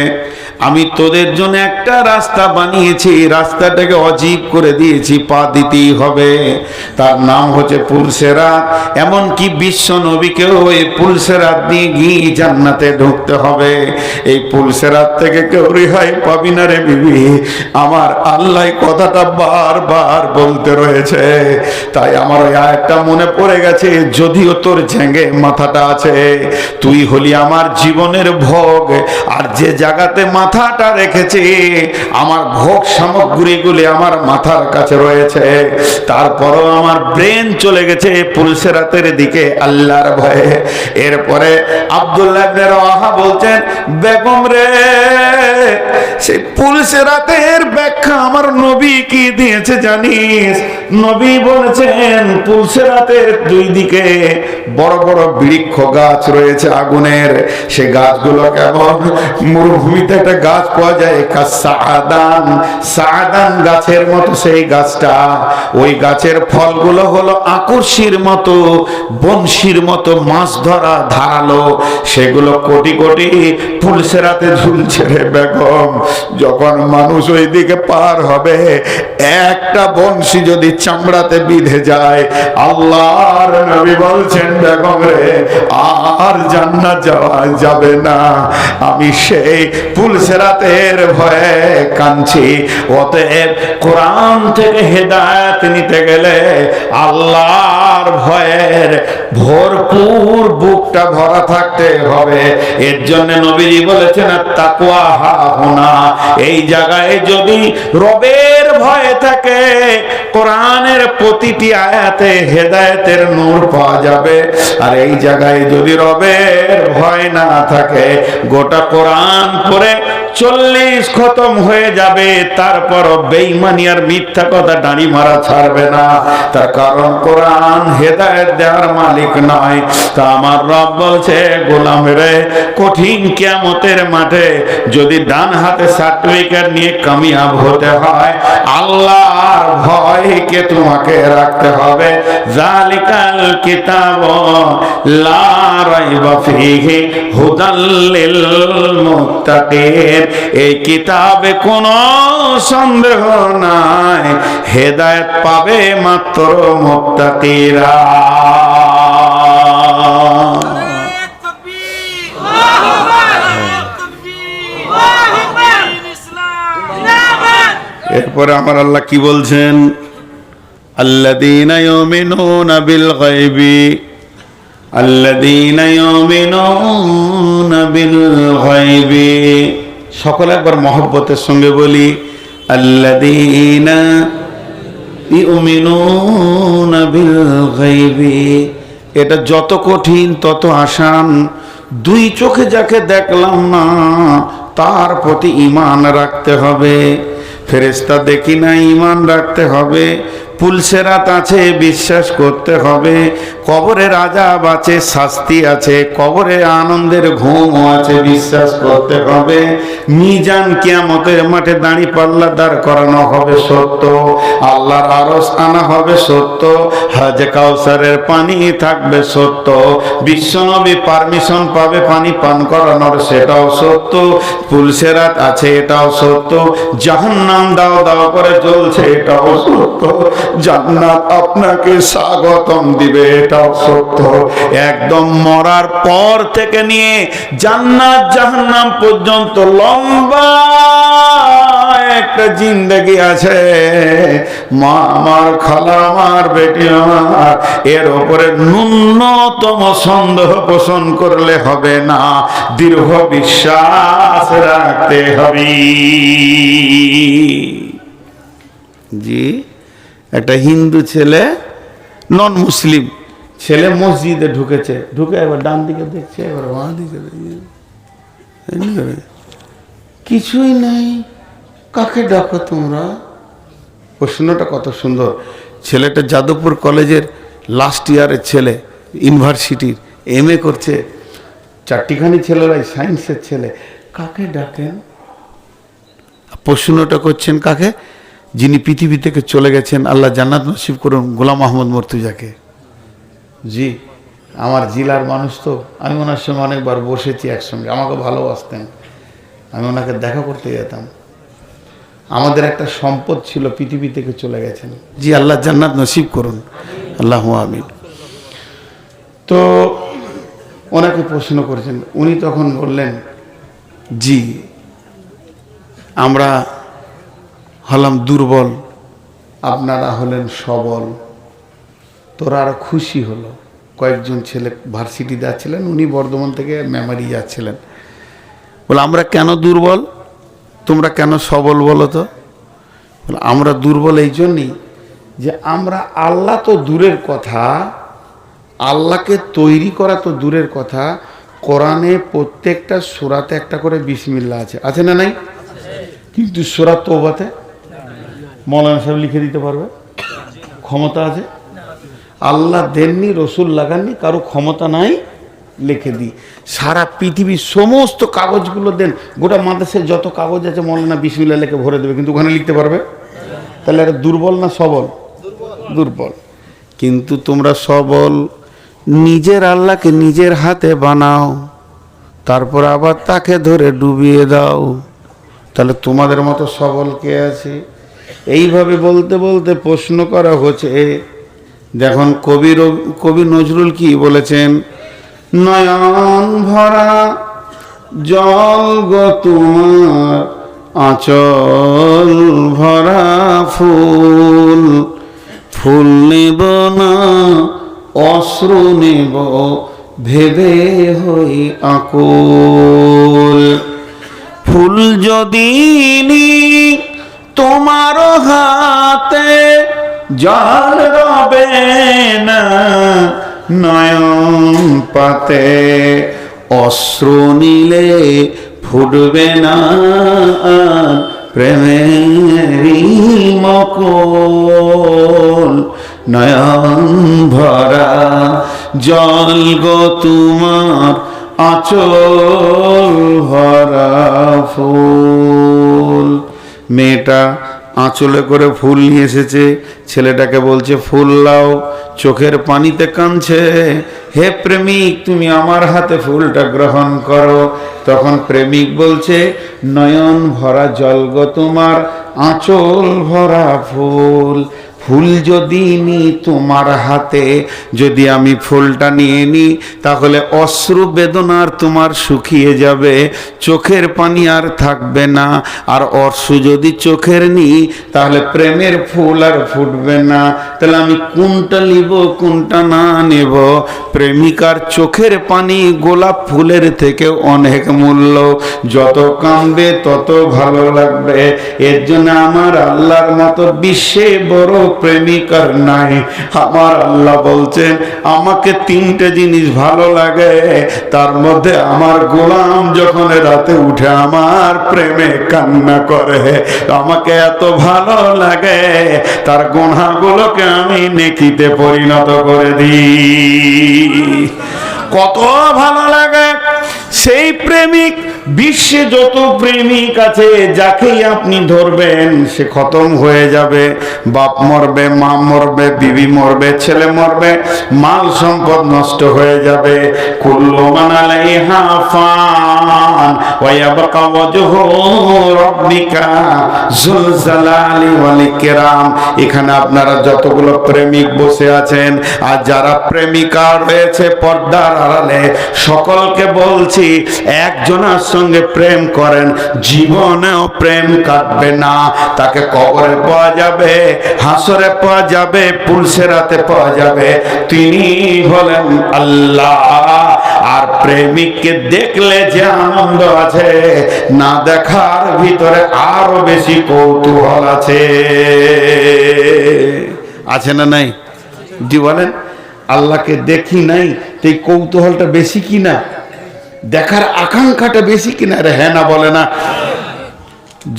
আমি তোদের জন্য একটা রাস্তা বানিয়েছি, রাস্তাটাকে অজীব করে দিয়েছি, পা দিতেই হবে। তার নাম হচ্ছে পুলসেরাত। এমনকি বিশ্ব নবীকেও এই পুলসেরাত দিয়ে গিয়ে জান্নাতে ঢুকতে হবে। এই পুলসেরাত থেকে কেউ রেহাই পাবি না রে বিবি। আমার আল্লাহ কথাটা বারবার বলতে রয়েছে, তাই আমার ওই আয়াতটা মনে পড়ে গেছে। যদিও তোর ঝেঙ্গে মাথাটা আছে, তুই হলি আমার জীবনের ভোগ, আর যে জায়গাতে মাথাটা রেখেছে আমার ভোগ সামগ্রীগুলি আমার মাথার কাছে রয়েছে। তারপরও আমার ব্রেন চলে গেছে পুলসেরাতের দিকে আল্লাহর ভয়ে। এরপরে আব্দুল্লাহ ইবনে রাওয়াহা বলছেন, বেগম রে, সেই পুলসেরাতের ব্যাখ্যা আমার নবী কি দিয়েছে জানিস? নবী বলেছেন পুলসেরাতের দুই দিকে বড় বড় বৃক্ষ গাছ রয়েছে আগুনের। সে গাছগুলো কেমন? মরুভূমিতে একটা গাছ পাওয়া যায় সাআদান, সাআদান গাছের মতো সেই গাছটা। ওই গাছের ফলগুলো হলো আকর্ষির মতো, বংশীর মতো মাছ ধরা ধারালো। সেগুলো কোটি কোটি পুলসেরাতে ঝুলছে রে বেগম। যখন মানুষ ওই দিকে পার হবে, একটা বংশী যদি চামড়াতে বিঁধে যায়, আল্লাহর নবী বলছেন, বেগম রে, আর জান্নাত যাওয়া যাবে না। আমি সেই পুলসেরাতের ভয়ে কাঁদছি। অতএব কোরআন থেকে হেদায়েত নিতে গেলে আল্লাহর ভয়ের ভরপুর বুকটা ভরা থাকতে হবে। এর জন্য নবীজি বলেছেন, তাকওয়া হাহুনা। এই জায়গায় যদি রবের ভয় থাকে, কোরআনের প্রতিটি আয়াতে হেদায়েতের নূর পাওয়া যাবে। আর এই জায়গায় যদি রবের ভয় না থাকে, গোটা কোরআন পড়ে 40 খতম হয়ে যাবে, তারপর বেঈমানি আর মিথ্যা কথা দাঁড়ি মারা ছাড়বে না। তার কারণ কোরআন হেদায়েত দেওয়ার মালিক নয়। তা আমার রব বলছে, গোলাম রে, কঠিন কিয়ামতের মাঠে যদি ডান হাতে সার্টিফিকেট নিয়ে কামিয়াব হতে হয়, আল্লাহর ভয়কে তোমাকে রাখতে হবে। যালিকাল কিতাব লা রাইবা ফীহি হুদাল লিল মুত্তাকিন। এই কিতাবে কোনো সন্দেহ নাই, হেদায়েত পাবে মাত্র মুত্তাকিরা। এরপরে আমার আল্লাহ কি বলছেন? আল্লাযীনা ইউমিনুনা বিল গায়বি আল্লাযীনা ইউমিনুনা বিল গায়বি। সকলে একবার মহব্বতের সঙ্গে বলি, আল্লাযীনা ইউমিনুনা বিল গায়বি। এটা যত কঠিন তত আসান। দুই চোখে যাকে দেখলাম না তার প্রতি ঈমান রাখতে হবে। ফেরেশতা দেখি না, ঈমান রাখতে হবে। পুলসেরাত আছে, বিশ্বাস করতে হবে। কবরের আযাব আছে, শাস্তি আছে। কবরে আনন্দের ঘুম আছে, বিশ্বাস করতে হবে। মিজান কিয়ামতের মাঠে দাঁড়ি পাল্লা দাঁড় করানো হবে, সত্য। আল্লাহর আরশ আনা হবে, সত্য। হাজে কাউসারের পানি থাকবে, সত্য। বিশ্বনবী পারমিশন পাবে পানি পান করানোর, সেটাও সত্য। পুলসেরাত আছে, এটাও সত্য। জাহান্নাম দাও দাও করে জ্বলছে, এটাও সত্য। জান্নাত আপনাকে স্বাগতম দিবে, এটাও সত্য। একদম মরার পর থেকে নিয়ে জান্নাত জাহান্নাম পর্যন্ত লম্বা একটা জিন্দেগি আছে। মা আমার, খালা আমার, বেটি আমার, এর উপরে ন্যূনতম সন্দেহ পোষণ করলে হবে না, দৃঢ় বিশ্বাস রাখতে হবে। জি, একটা হিন্দু ছেলে, নন মুসলিম ছেলে মসজিদে ঢুকেছে। ঢুকে একবার ডান দিকে দেখছে, একবার বাঁ দিকে দেখছে, কিছুই নাই। কাকে ডাকো তোমরা? প্রশ্নটা কত সুন্দর। ছেলেটা যাদবপুর কলেজের লাস্ট ইয়ারের ছেলে, ইউনিভার্সিটির MA করছে। চারটিখানি ছেলেরাই সায়েন্সের ছেলে। কাকে ডাকেন? প্রশ্নটা করছেন কাকে? যিনি পৃথিবী থেকে চলে গেছেন, আল্লাহ জান্নাত নসিব করুন, গোলাম আহমদ মর্তুজাকে। জি, আমার জেলার মানুষ তো। আমি ওনার সঙ্গে অনেকবার বসেছি একসঙ্গে, আমাকে ভালোবাসতেন। আমি ওনাকে দেখা করতে যেতাম। আমাদের একটা সম্পদ ছিল, পৃথিবী থেকে চলে গেছেন। জি, আল্লাহ জান্নাত নসিব করুন, আল্লাহুম্মা আমিন। তো ওনাকে প্রশ্ন করেছেন, উনি তখন বললেন, জি আমরা হলাম দুর্বল, আপনারা হলেন সবল। তোরা আরো খুশি হলো। কয়েকজন ছেলে ভার্সিটি যাচ্ছিলেন, উনি বর্ধমান থেকে মেমারি যাচ্ছিলেন। বলে আমরা কেন দুর্বল, তোমরা কেন সবল বলো তো? বলে আমরা দুর্বল এই জন্যই যে আমরা, আল্লাহ তো দূরের কথা, আল্লাহকে তৈরি করা তো দূরের কথা, কোরআনে প্রত্যেকটা সূরাতে একটা করে বিসমিল্লাহ আছে, আছে না নাই? কিন্তু সূরা তওবাতে মৌলানা সাহেব লিখে দিতে পারবে? ক্ষমতা আছে? আল্লাহ দেননি, রসুল লাগাননি, কারো ক্ষমতা নাই, লিখে দিই। সারা পৃথিবীর সমস্ত কাগজগুলো দেন, গোটা মাদ্রাসায় যত কাগজ আছে মৌলানা বিসমিল্লাহ লিখে ভরে দেবে, কিন্তু ওখানে লিখতে পারবে? তাহলে এটা দুর্বল না সবল? দুর্বল। কিন্তু তোমরা সবল। নিজের আল্লাহকে নিজের হাতে বানাও, তারপর আবার তাকে ধরে ডুবিয়ে দাও। তাহলে তোমাদের মতো সবল কে আছে? এইভাবে বলতে বলতে প্রশ্ন করা হচ্ছে। দেখুন কবি নজরুল কি বলেছেন, নয়ন ভরা জল গো তোমার, আঁচল ভরা ফুল, ফুল নেব না অশ্রু নেব ভেবে হই আকুল। ফুল যদি নি তোমার হাতে, জল রবে না নয়ন পাতে, অশ্রু নিলে ফুটবে না প্রেমেরই মকুল। নয়ন ভরা জল গো তোমার, আঁচল ভরা ফুল। মেয়েটা আঁচলে করে ফুল নিয়ে এসেছে, ছেলেটাকে বলছে ফুল লাও, চোখের পানিতে কাঁদছে, হে প্রেমিক তুমি আমার হাতে ফুলটা গ্রহণ করো। তখন প্রেমিক বলছে, নয়ন ভরা জল গো তোমার, আঁচল ভরা ফুল, ফুল যদি নি তোমার হাতে, যদি আমি ফুলটা নিয়ে নিই তাহলে অশ্রু বেদনার তোমার শুকিয়ে যাবে, চোখের পানি আর থাকবে না। আর অশ্রু যদি চোখের নিই তাহলে প্রেমের ফুল আর ফুটবে না। তাহলে আমি কোনটা নিব কোনটা না নেব? প্রেমিকার চোখের পানি গোলাপ ফুলের থেকে অনেক মূল্য, যত কামবে তত ভালো লাগবে। এর জন্য আমার আল্লাহর মতো বিশ্বে বড় প্রেমিকার নাই। আমার আল্লাহ বলছেন আমাকে তিনটে জিনিস ভালো লাগে, তার মধ্যে আমার গোলাম যখন রাতে উঠে আমার প্রেমে কান্না করে, আমাকে এত ভালো লাগে তার গুনাহগুলোকে আমি নেকিতে পরিণত করে দিই। কত ভালো লাগে সেই প্রেমিক। বিশ্বে যত প্রেমিক আছে যাকেই আপনি ধরবেন সে খতম হয়ে যাবে। বাপ মরবে, মা মরবে, বিবি মরবে, ছেলে মরবে, মাল সম্পদ নষ্ট হয়ে যাবে। কুল্লু মান আলাইহা ফান ওয়া ইয়াবকা ওয়াজহু রাব্বিকা যুল জালালি ওয়াল ইকরাম। এখানে আপনারা যতগুলো প্রেমিক বসে আছেন আর যারা প্রেমিকা রয়েছে পর্দার আড়ালে, সকলকে বলছি একজনের সঙ্গে প্রেম করেন, জীবনেও প্রেম কাটবে না। তাকে কবরে পাওয়া যাবে, হাসরে পাওয়া যাবে, পুলসেরাতে পাওয়া যাবে। তিনি হলেন আল্লাহ। আর প্রেমিককে দেখলে যে আনন্দ আছে, না দেখার ভিতরে আরো বেশি কৌতূহল আছে। আছে না নাই? জি বলেন। আল্লাহকে দেখি নাই তো এই কৌতূহলটা বেশি কিনা, দেখার আকাঙ্ক্ষাটা বেশি কিনা? রে হ্যাঁ না বলে না?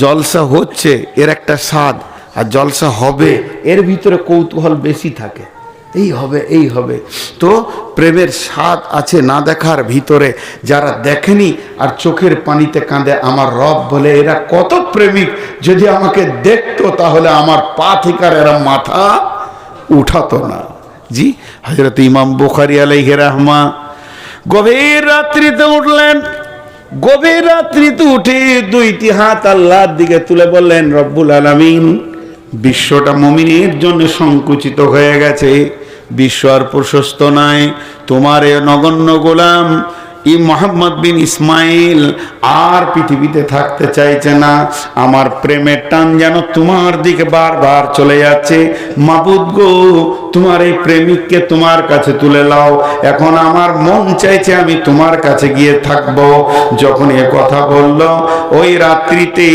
জলসা হচ্ছে এর একটা স্বাদ, আর জলসা হবে এর ভিতরে কৌতূহল বেশি থাকে। এই হবে এই হবে। তো প্রেমের স্বাদ আছে না দেখার ভিতরে। যারা দেখেনি আর চোখের পানিতে কাঁদে আমার রব বলে এরা কত প্রেমিক। যদি আমাকে দেখতো তাহলে আমার পা থেকে এরা মাথা উঠাতো না। জি, হযরত ইমাম বুখারী আলাইহি রাহমা গভীর রাত্রিতে উঠলেন। গভীর রাত্রিতে উঠে দুইটি হাত আল্লাহর দিকে তুলে বললেন, রব্বুল আলামিন, বিশ্বটা মুমিনের জন্য সংকুচিত হয়ে গেছে, বিশ্ব আর প্রশস্ত নাই। তোমার এ নগণ্য গোলাম মোহাম্মদ বিন ইসমাইল আর পৃথিবীতে থাকতে চাইছে না। আমার প্রেমের টান যেন তোমার দিকে বারবার চলে যাচ্ছে। মাবুদ গো, তোমার এই প্রেমিককে তোমার কাছে তুলে নাও। এখন আমার মন চাইছে আমি তোমার কাছে গিয়ে থাকবো। যখন এ কথা বলল, ওই রাত্রিতে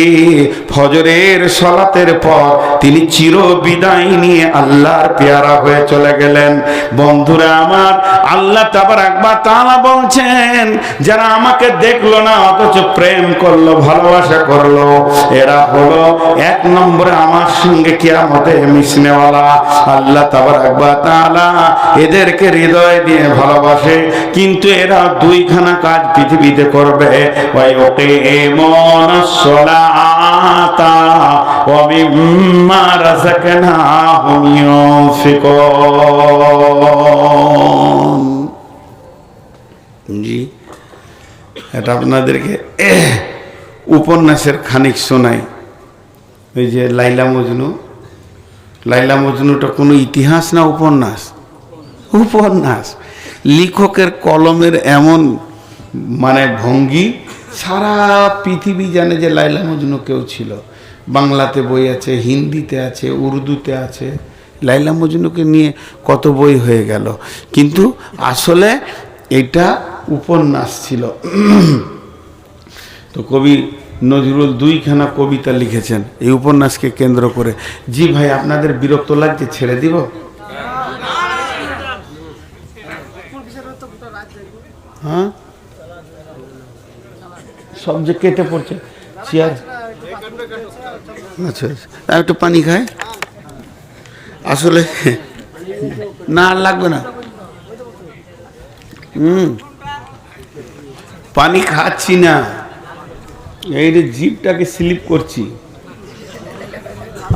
ফজরের সালাতের পর তিনি চির বিদায় নিয়ে আল্লাহর পেয়ারা হয়ে চলে গেলেন। বন্ধুরা আমার, আল্লাহ তাবারাক ওয়া তাআলা বলছেন, যারা আমাকে দেখলো না অথচ প্রেম করলো, ভালোবাসা করলো, এরা হলো এক নম্বরে আমার সঙ্গে কিয়ামতে মিশনেওয়ালা। আল্লাহ তাবারাক ওয়া তাআলা এদেরকে হৃদয় দিয়ে ভালোবাসে, কিন্তু এরা দুইখানা কাজ পৃথিবীতে করবে। ওয়া ইউকিমুনাস সালাতা ওয়া মিম্মা রাযাকনাহুম ইউনফিকুন। জি, এটা আপনাদেরকে উপন্যাসের খানিক শোনাই। ওই যে লাইলা মজনু, লাইলা মজনুটা কোনো ইতিহাস না উপন্যাস? উপন্যাস। লেখকের কলমের এমন মানে ভঙ্গি, সারা পৃথিবী জানে যে লাইলা মজনু কেউ ছিল। বাংলাতে বই আছে, হিন্দিতে আছে, উর্দুতে আছে। লাইলা মজনুকে নিয়ে কত বই হয়ে গেল, কিন্তু আসলে এটা উপন্যাস ছিল। তো কবি নজরুল দুইখানা কবিতা লিখেছেন এই উপন্যাসকে কেন্দ্র করে। জি ভাই, আপনাদের বিরক্ত লাগছে? ছেড়ে দিব? হ্যাঁ, সব যে কেটে পড়ছে চেয়ার। আচ্ছা, একটু পানি খায়। আসলে না, লাগবে না। পানি খাচ্ছি না, এই যে জিভটাকে স্লিপ করছি।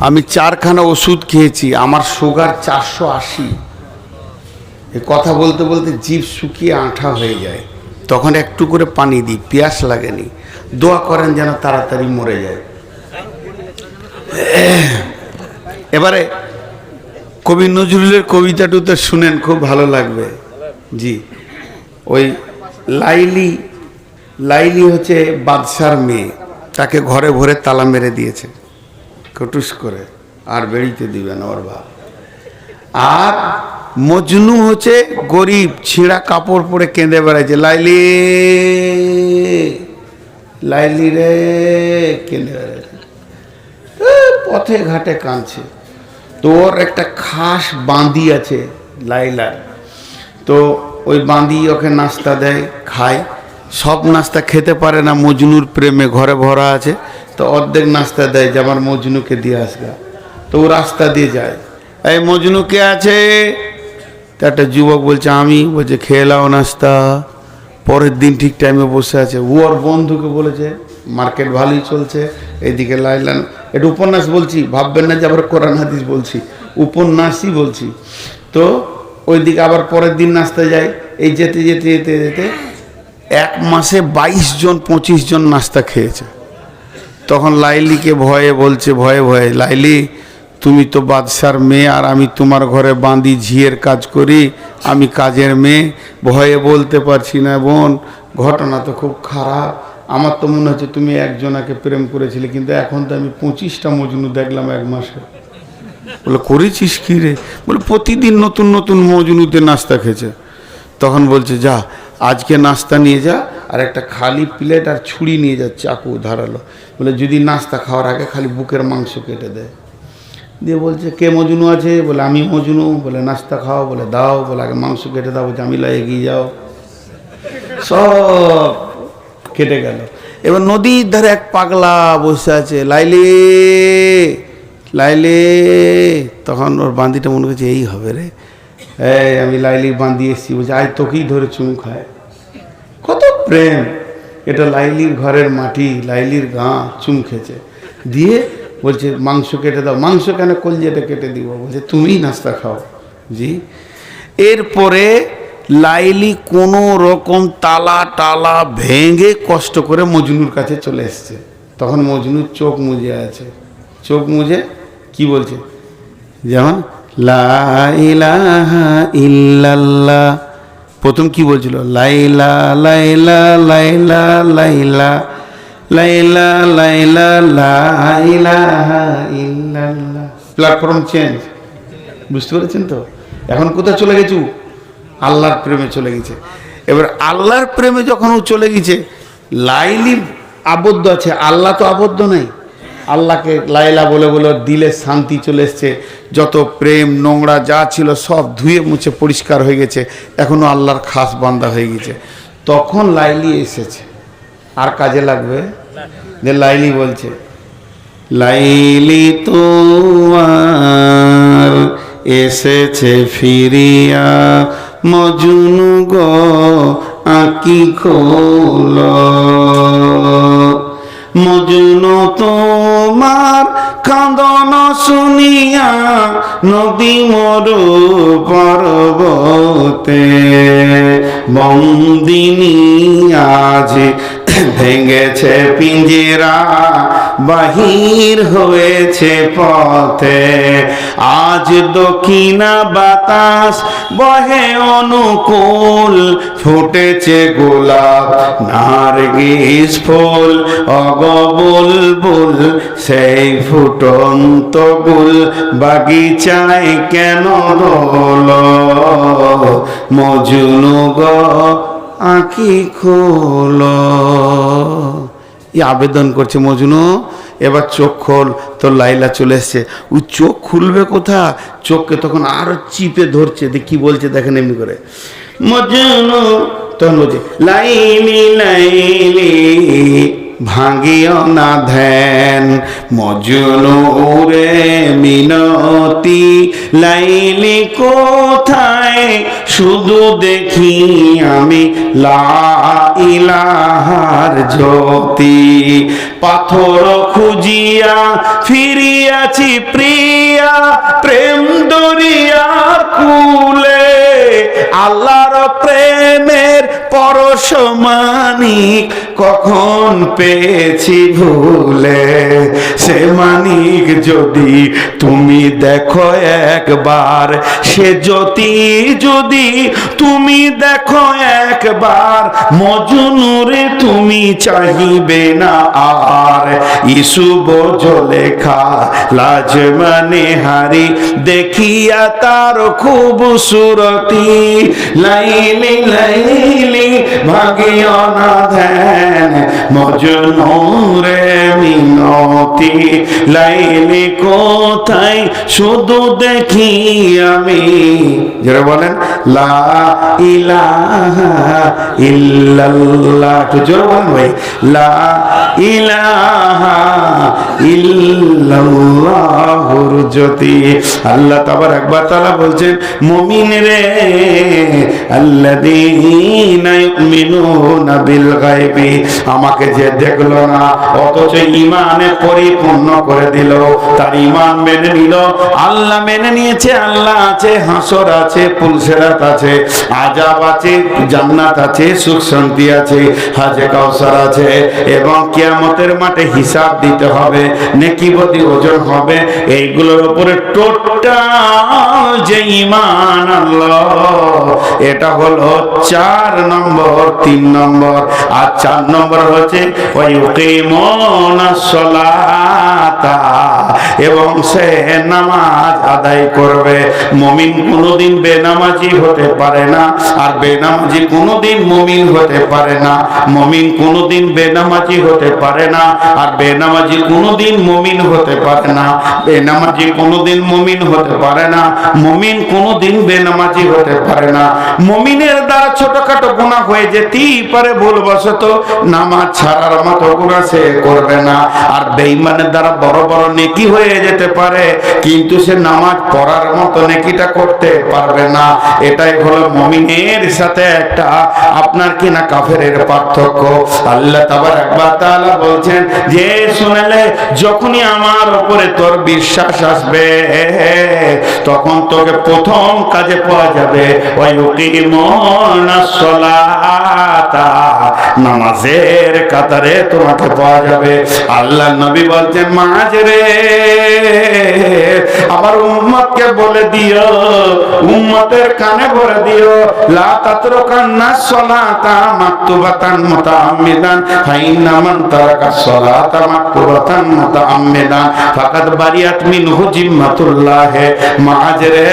আমি 4খানা ওষুধ খেয়েছি, আমার সুগার 480। এই কথা বলতে বলতে জিভ শুকিয়ে আঠা হয়ে যায়, তখন একটু করে পানি দিই, পিয়াস লাগেনি। দোয়া করেন যেন তাড়াতাড়ি মরে যায়। এবারে কবি নজরুলের কবিতাটুতে শুনেন, খুব ভালো লাগবে। জি, ওই লাইলি, লাইলি হচ্ছে বাদশার মেয়ে, তাকে ঘরে ভরে তালা মেরে দিয়েছে কটুস করে, আর বেরিতে দিবে না ওর বাপ। আর মজনু হচ্ছে গরিব, ছিঁড়া কাপড় পরে কেঁদে বেড়াইছে, লাইলি লাইলি রে, কেঁদে বেড়াইছে, পথে ঘাটে কাঁদছে। তোর একটা খাস বাঁধি আছে লাইলার, তো ওই বাঁধি ওকে নাস্তা দেয়, খায়। সব নাস্তা খেতে পারে না, মজনুর প্রেমে ঘরে ভরা আছে, তো অর্ধেক নাস্তা দেয় যে আমার মজনুকে দিয়ে আসগা। তো ও রাস্তা দিয়ে যায়, এই মজনু কে আছে? তো একটা যুবক বলছে আমি, বলছে খেয়ে নাও নাস্তা। পরের দিন ঠিক টাইমে বসে আছে, ও ওর বন্ধুকে বলেছে মার্কেট ভালোই চলছে, এইদিকে লাইলান, এটা উপন্যাস বলছি, ভাববেন না যে আবার কোরআন হাদিস বলছি, উপন্যাসই বলছি। তো ওইদিকে আবার পরের দিন নাস্তা যায়, এই যেতে যেতে যেতে যেতে 1 মাসে 22 জন 25 জন নাস্তা খেয়েছে। তখন লাইলিকে ভয়ে বলছে, ভয়ে ভয়ে, লাইলি তুমি তো বাদশার মেয়ে, আর আমি তোমার ঘরে বাঁধি, ঝিয়ের কাজ করি, আমি কাজের মেয়ে, ভয়ে বলতে পারছি না বোন, ঘটনা তো খুব খারাপ। আমার তো মনে হচ্ছে তুমি একজনাকে প্রেম করেছিলে, কিন্তু এখন তো আমি 25টা মজনু দেখলাম 1 মাসে। বলে করেছিস কি রে? বলে প্রতিদিন নতুন নতুন মজনুতে নাস্তা খেয়েছে। তখন বলছে যা, আজকে নাস্তা নিয়ে যা, আর একটা খালি প্লেট আর ছুরি নিয়ে যা, চাকু ধারালো। বলে যদি নাস্তা খাওয়ার আগে খালি বুকের মাংস কেটে দেয়। দিয়ে বলছে কে মজনু আছে? বলে আমি মজনু। বলে নাস্তা খাও? বলে দাও। বলে আগে মাংস কেটে দাও। জামিলা এগিয়ে যাও। সব কেটে গেল। এবার নদীর ধারে এক পাগলা বসে আছে, লাইলি লাইলি। তখন ওর বান্দিটা মনে করছে এই হবে রে, এই আমি লাইলির বান্দি এসেছি। বলছে আজ তোকেই ধরে চুমু খায়। কত প্রেম! এটা লাইলির ঘরের মাটি, লাইলির গা, চুম খেয়েছে। দিয়ে বলছে মাংস কেটে দাও। মাংস কেন? কলজেটা কেটে দিব। বলছে তুমিই নাস্তা খাও। জি। এরপরে লাইলি কোনো রকম তালা টালা ভেঙে কষ্ট করে মজনুর কাছে চলে এসছে। তখন মজনুর চোখ মুজে আছে, চোখ মুজে কি বলছে, যেমন লা ইলাহা ইল্লাল্লাহ। প্রথম কি বলছিল? লাইলা লাইলা লাইলা লাইলা লাইলা লাইলা লা ইলাহা ইল্লাল্লাহ। প্ল্যাটফর্ম চেঞ্জ, বুঝতে পেরেছেন তো? এখন কোথায় চলে গেছু? আল্লাহর প্রেমে চলে গেছে। এবার আল্লাহর প্রেমে যখন ও চলে গেছে, লাইলি আবদ্ধ আছে, আল্লাহ তো আবদ্ধ নেই। আল্লাহকে লাইলা বলে বলে দিলে শান্তি চলে এসছে, যত প্রেম নোংরা যা ছিল সব ধুয়ে মুছে পরিষ্কার হয়ে গেছে, এখনো আল্লাহর খাস বান্দা হয়ে গেছে। তখন লাইলি এসেছে, আর কাজে লাগবে। যে লাইলি বলছে, লাইলি তোমার এসেছে ফিরিয়া, মজনু গো আঁকি খোল। মজনু তোমার কাঁদন শুনিয়া, নদী মরু পর্বতে, বন্দিনী আজ ভেঙেছে পিঞ্জরা, বাহির হয়েছে পথে। আজ দক্ষিণা বাতাস বহে অনুকূল, ফুটেছে গোলাপ নার্গিস ফুল, অগবুলবুল সেই ফুটন্ত গুল, বাগিচায় কেন দোল, মজনু গো আঁকি খোল। আবেদন করছে মজনু, এবার চোখ খোল। তো লাইলা চলে এসছে। ও চোখ খুলবে কোথা? চোখকে তখন আরো চিপে ধরছে। কি বলছে দেখেন এমনি করে, মজনু। তখন বলছে লাইলি লাইলি ভাঙিও না ধ্যান, মজনু রে মিনতি, লাইলি কোথায় শুধু দেখি আমি লা ইলাহার জ্যোতি। পাথর খুঁজিয়া ফিরিয়াছি প্রিয়া, প্রেম দরিয়ার কূলে, আল্লাহর প্রেমের পরশমানিক কখন পেয়েছি ভুলে, সে মানিক যদি তুমি দেখো একবার, সে জ্যোতি যদি তুমি দেখো একবার, মজনুরে তুমি চাহিবে না আর। ইসুব জলেখা লাজমানে হারি দেখিয়া তার খুবসুরতি, লাইলি লাইলি ভাগিও না ধ্যান মজনুরে মিনতি, লাইলি কোথায় শুধু দেখি আমি, যারা বলেন লা ইলাহা ইল্লাল্লাহ, একটু জোরে বলেন ভাই, লা ইলাহা ইল্লাল্লাহুর জ্যোতি। আল্লাহ তাবারাক ওয়া তাআলা বলছেন, মুমিন রে আল্লাযীনা ইউমিনুনা বিল গায়বি, আমাকে যে দেখলো না অথচ ঈমানে পরিপূর্ণ করে দিল, তার ঈমান মেনে নিল, আল্লাহ মেনে নিয়েছে, আল্লাহ আছে, হাসর আছে, পুলসিরাত আছে, আযাব আছে, জান্নাত আছে, সুখ শান্তি আছে, হাজে কাউসার আছে, এবং কিয়ামতের মাঠে হিসাব দিতে হবে, নেকি বদি ওজন হবে, এইগুলোর উপরে টোটাল যে ঈমান আল্লাহ, এটা হলো 4 নম্বর, 3 নম্বর। আর 4 নম্বর হচ্ছে ওয়ায়ুকিমুনাস সালাতা, এবং সে নামাজ আদায় করবে। মুমিন কোনোদিন বেনামাজি হতে পারে না, আর বেনামাজি কোনোদিন মুমিন হতে পারে না। মুমিন কোনোদিন বেনামাজি হতে পারে না, আর বেনামাজি কোনোদিন মুমিন হতে পারে না। বেনামাজি কোনোদিন মুমিন হতে পারে না, মুমিন কোনোদিন বেনামাজি হতে পারে না। মুমিনের দ্বারা ছোটখাটো গুনাহ হয়ে যেতেই পারে, ভুলবশত, নামাজ ছাড়ার মতো গুনাহ সে করবে না। আর বেঈমানের দ্বারা বড় বড় নেকি হয়ে যেতে পারে, কিন্তু সে নামাজ পড়ার মতো নেকিটা করতে পারবে না। এটাই হলো মুমিনের সাথে একটা আপনার কিনা কাফেরের পার্থক্য। আল্লাহ তাবারাক ওয়া তাআলা বলছেন যে শুনলে যখনই আমার উপরে তোর বিশ্বাস আসবে, তখন তোকে প্রথম কাজে পাওয়া যাবে ওয়ায়ুকিমুনাস সালাতা, নামাজের কাতারে তোমাকে পাওয়া যাবে। আল্লাহ নবী বলছেন, মাঝরে আবার উম্মতকে বলে দিও, উম্মতের কানে ভরে দিও, লা তাতরুকান্নাস সালাতা মাকতুবাতান মুতাআম্মিদান, ফাইন্না মান তারাকাস সালাতা মাকতুবাতান মুতাআম্মিদান ফাকাদ বারিয়াত মিনহু জিম্মাতুল্লাহ। মাঝরে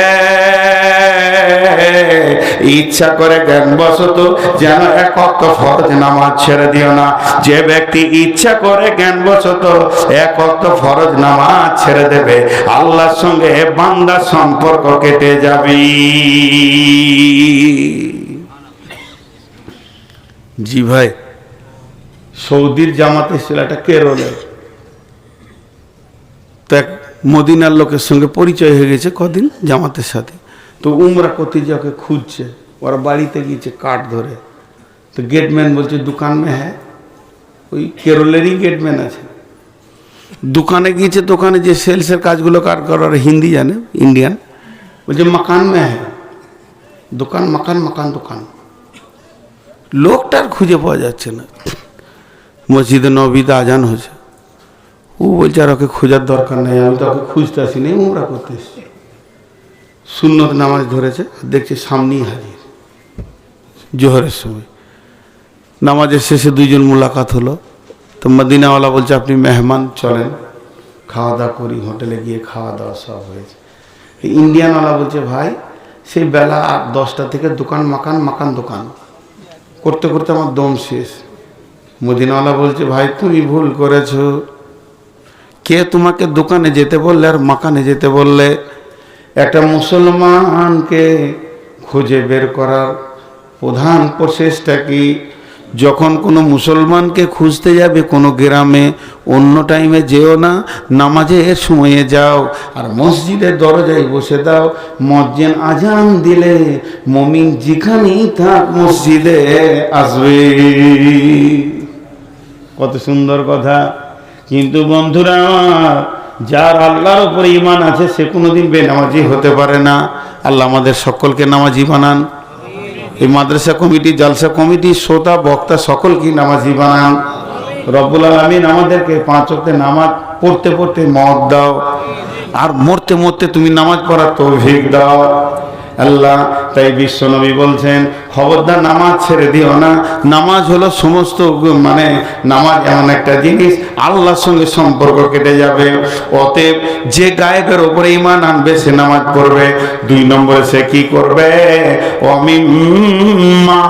ইচ্ছা করে জ্ঞানবশত যেন এক ওয়াক্ত ফরজ নামাজ ছেড়ে দিও না। যে ব্যক্তি ইচ্ছা করে জ্ঞানবশত এক ওয়াক্ত ফরজ নামাজ ছেড়ে দেবে, আল্লাহর সঙ্গে বান্দার সম্পর্ক কেটে যাবে। জি ভাই, সৌদির জামাত এসেছিল একটা কেরলে, তো এক মদিনার লোকের সঙ্গে পরিচয় হয়ে গেছে কদিন জামাতের সাথে। তো উমরা করতে যে ওকে খুঁজছে, ওরা বাড়িতে গিয়েছে কাঠ ধরে। তো গেটম্যান বলছে দোকান মে হ্যাঁ, ওই কেরলেরই গেটম্যান আছে। দোকানে গিয়েছে, দোকানে যে সেলসের কাজগুলো কার করার হিন্দি জানে, ইন্ডিয়ান, বলছে মাকান মে হ্যাঁ, দোকান মাকান, মাকান দোকান। লোকটার খুঁজে পাওয়া যাচ্ছে না। মসজিদে নবীতে আজান হয়েছে, ও বলছে আর ওকে খোঁজার দরকার নেই, আমি তো ওকে খুঁজতে আসিনি, উমরা করতে এসেছি। সুন্নত নামাজ ধরেছে, দেখছে সামনেই হাজির জোহরের সময়। নামাজের শেষে দুইজন মোলাকাত হলো। তো মদিনাওয়ালা বলছে আপনি মেহমান, চলেন খাওয়া দাওয়া করি। হোটেলে গিয়ে খাওয়া দাওয়া সব হয়েছে। ইন্ডিয়ানওয়ালা বলছে ভাই সেই বেলা 10টা থেকে দোকান মাকান, মাকান দোকান করতে করতে আমার দম শেষ। মদিনাওয়ালা বলছে ভাই তুমি ভুল করেছো, কে তোমাকে দোকানে যেতে বললে আর মাকানে যেতে বললে? একটা মুসলমানকে খুঁজে বের করার প্রধান প্রচেষ্টা কি? যখন কোনো মুসলমানকে খুঁজতে যাবে কোনো গ্রামে, অন্য টাইমে যেও না, নামাজের সময়ে যাও আর মসজিদের দরজায় বসে দাও। মুয়াজ্জিন আজান দিলে মুমিন যেখানেই থাক মসজিদে আসবে। কত সুন্দর কথা। কিন্তু বন্ধুরা, যার আল্লাহর উপরে ঈমান আছে সে কোনোদিন বেনামাজি হতে পারে না। আল্লাহ আমাদের সকলকে নামাজি বানান। এই মাদ্রাসা কমিটি, জালসা কমিটি, শ্রোতা বক্তা সকল কি নামাজি বানান। রব্বুল আলামিন আমাদেরকে 5 ওয়াক্ত নামাজ পড়তে পড়তে মওত দাও, আর মরতে মরতে তুমি নামাজ পড়ার তৌফিক দাও আল্লাহ। তাই বিশ্বনবী বলছেন, খবরদার নামাজ ছেড়ে দিও না। নামাজ হলো সমস্ত, মানে নামাজ এমন একটা জিনিস আল্লাহর সঙ্গে সম্পর্ক কেটে যাবে। অতএব যে গায়েবের ওপরে ঈমান আনবে সে নামাজ পড়বে। 2 নম্বরে সে কি করবে? ওয়ামিম্মা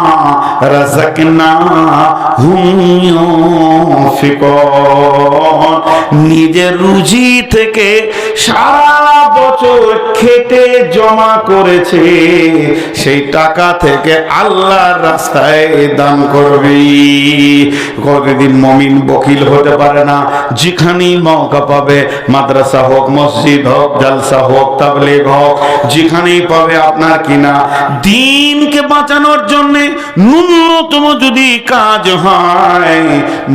রাযাকনাহুম ইউনফিকুন, নিজের রুজি থেকে সারা বছর খেটে জমা করেছে সেই টাকা থেকে আল্লাহর রাস্তায় দান করবি। কোনদিন মুমিন বকিল হতে পারে না। যেখানেই মওকা পাবে, মাদ্রাসা হোক, মসজিদ হোক, জালসা হোক, তাবলীগ হোক, যেখানেই পাবে আপনার কিনা দ্বীনকে বাঁচানোর জন্য ন্যূনতম যদি কাজ হয়,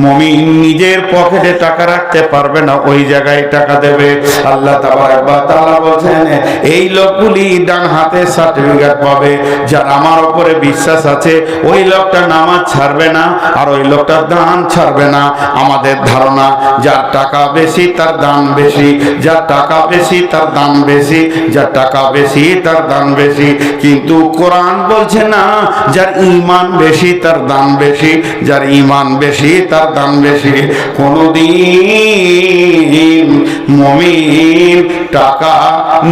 মুমিন নিজের পকেটে টাকা রাখতে পারবে না, ওই জায়গায় টাকা দেবে। আল্লাহ তাবারক ওয়া তাআলা বলেন, এই লোকগুলি ডান হাতে সার্টিফিকেট পাবে। যার আমার উপরে বিশ্বাস আছে ওই লোকটা নামাজ ছাড়বে না, আর ওই লোকটা দান ছাড়বে না। আমাদের ধারণা যার টাকা বেশি তার দান বেশি, যার টাকা বেশি তার দান বেশি, যার টাকা বেশি তার দান বেশি। কিন্তু কোরআন বলছে না, যার ঈমান বেশি তার দান বেশি, যার ঈমান বেশি তার দান বেশি। কোনদিন মুমিন টাকা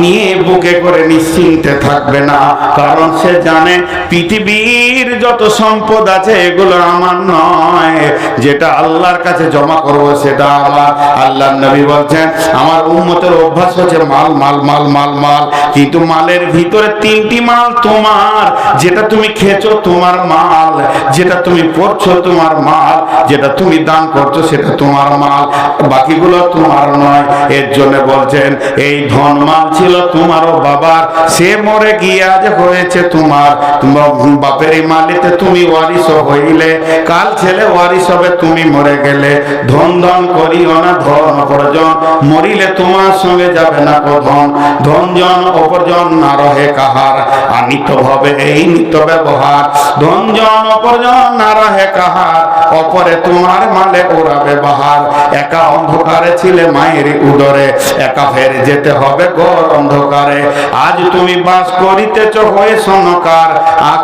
নিয়ে বুকে করে নিশ্চিন্তে থাকবে না, কারণ সে জানে পৃথিবীর যত সম্পদ আছে এগুলো আমার নয়, যেটা আল্লাহর কাছে জমা করব সেটা আমার। আল্লাহর নবী বলছেন, আমার উম্মতের অভ্যাস হচ্ছে মাল মাল মাল মাল মাল, কিন্তু মালের ভিতরে 3টি মাল তোমার। যেটা তুমি খেয়েছো তোমার মাল, যেটা তুমি পড়ছো তোমার মাল, যেটা তুমি দান করছো সেটা তোমার মাল, বাকিগুলো তোমার নয়। এর জন্য বলছেন, এই ধন মাল ছিল তোমারও বাবার, সে মরে গিয়ে আজ হয়েছে তোমার। তোমার বাপের মালিতে তুমি ওয়ারিস হইলে, কাল ছেলে ওয়ারিস হবে তুমি মরে গেলে। ধন ধন করিও না ধন অপরজন, মরিলে তোমার সঙ্গে যাবে না ধন। ধন জন অপরজন না রহে কাহার, আনিত ভাবে এই নিত ব্যবহার। ধন জন অপরজন না রহে কাহার, অপরে তোমার মালে ওরাবে বাহার। একা অন্ধকারে ছিলে মায়ের উদরে, একা ফের যেতে হবে ঘোর অন্ধকারে। আজ তুমি বাস করিতেছ হয়ে সোনকার,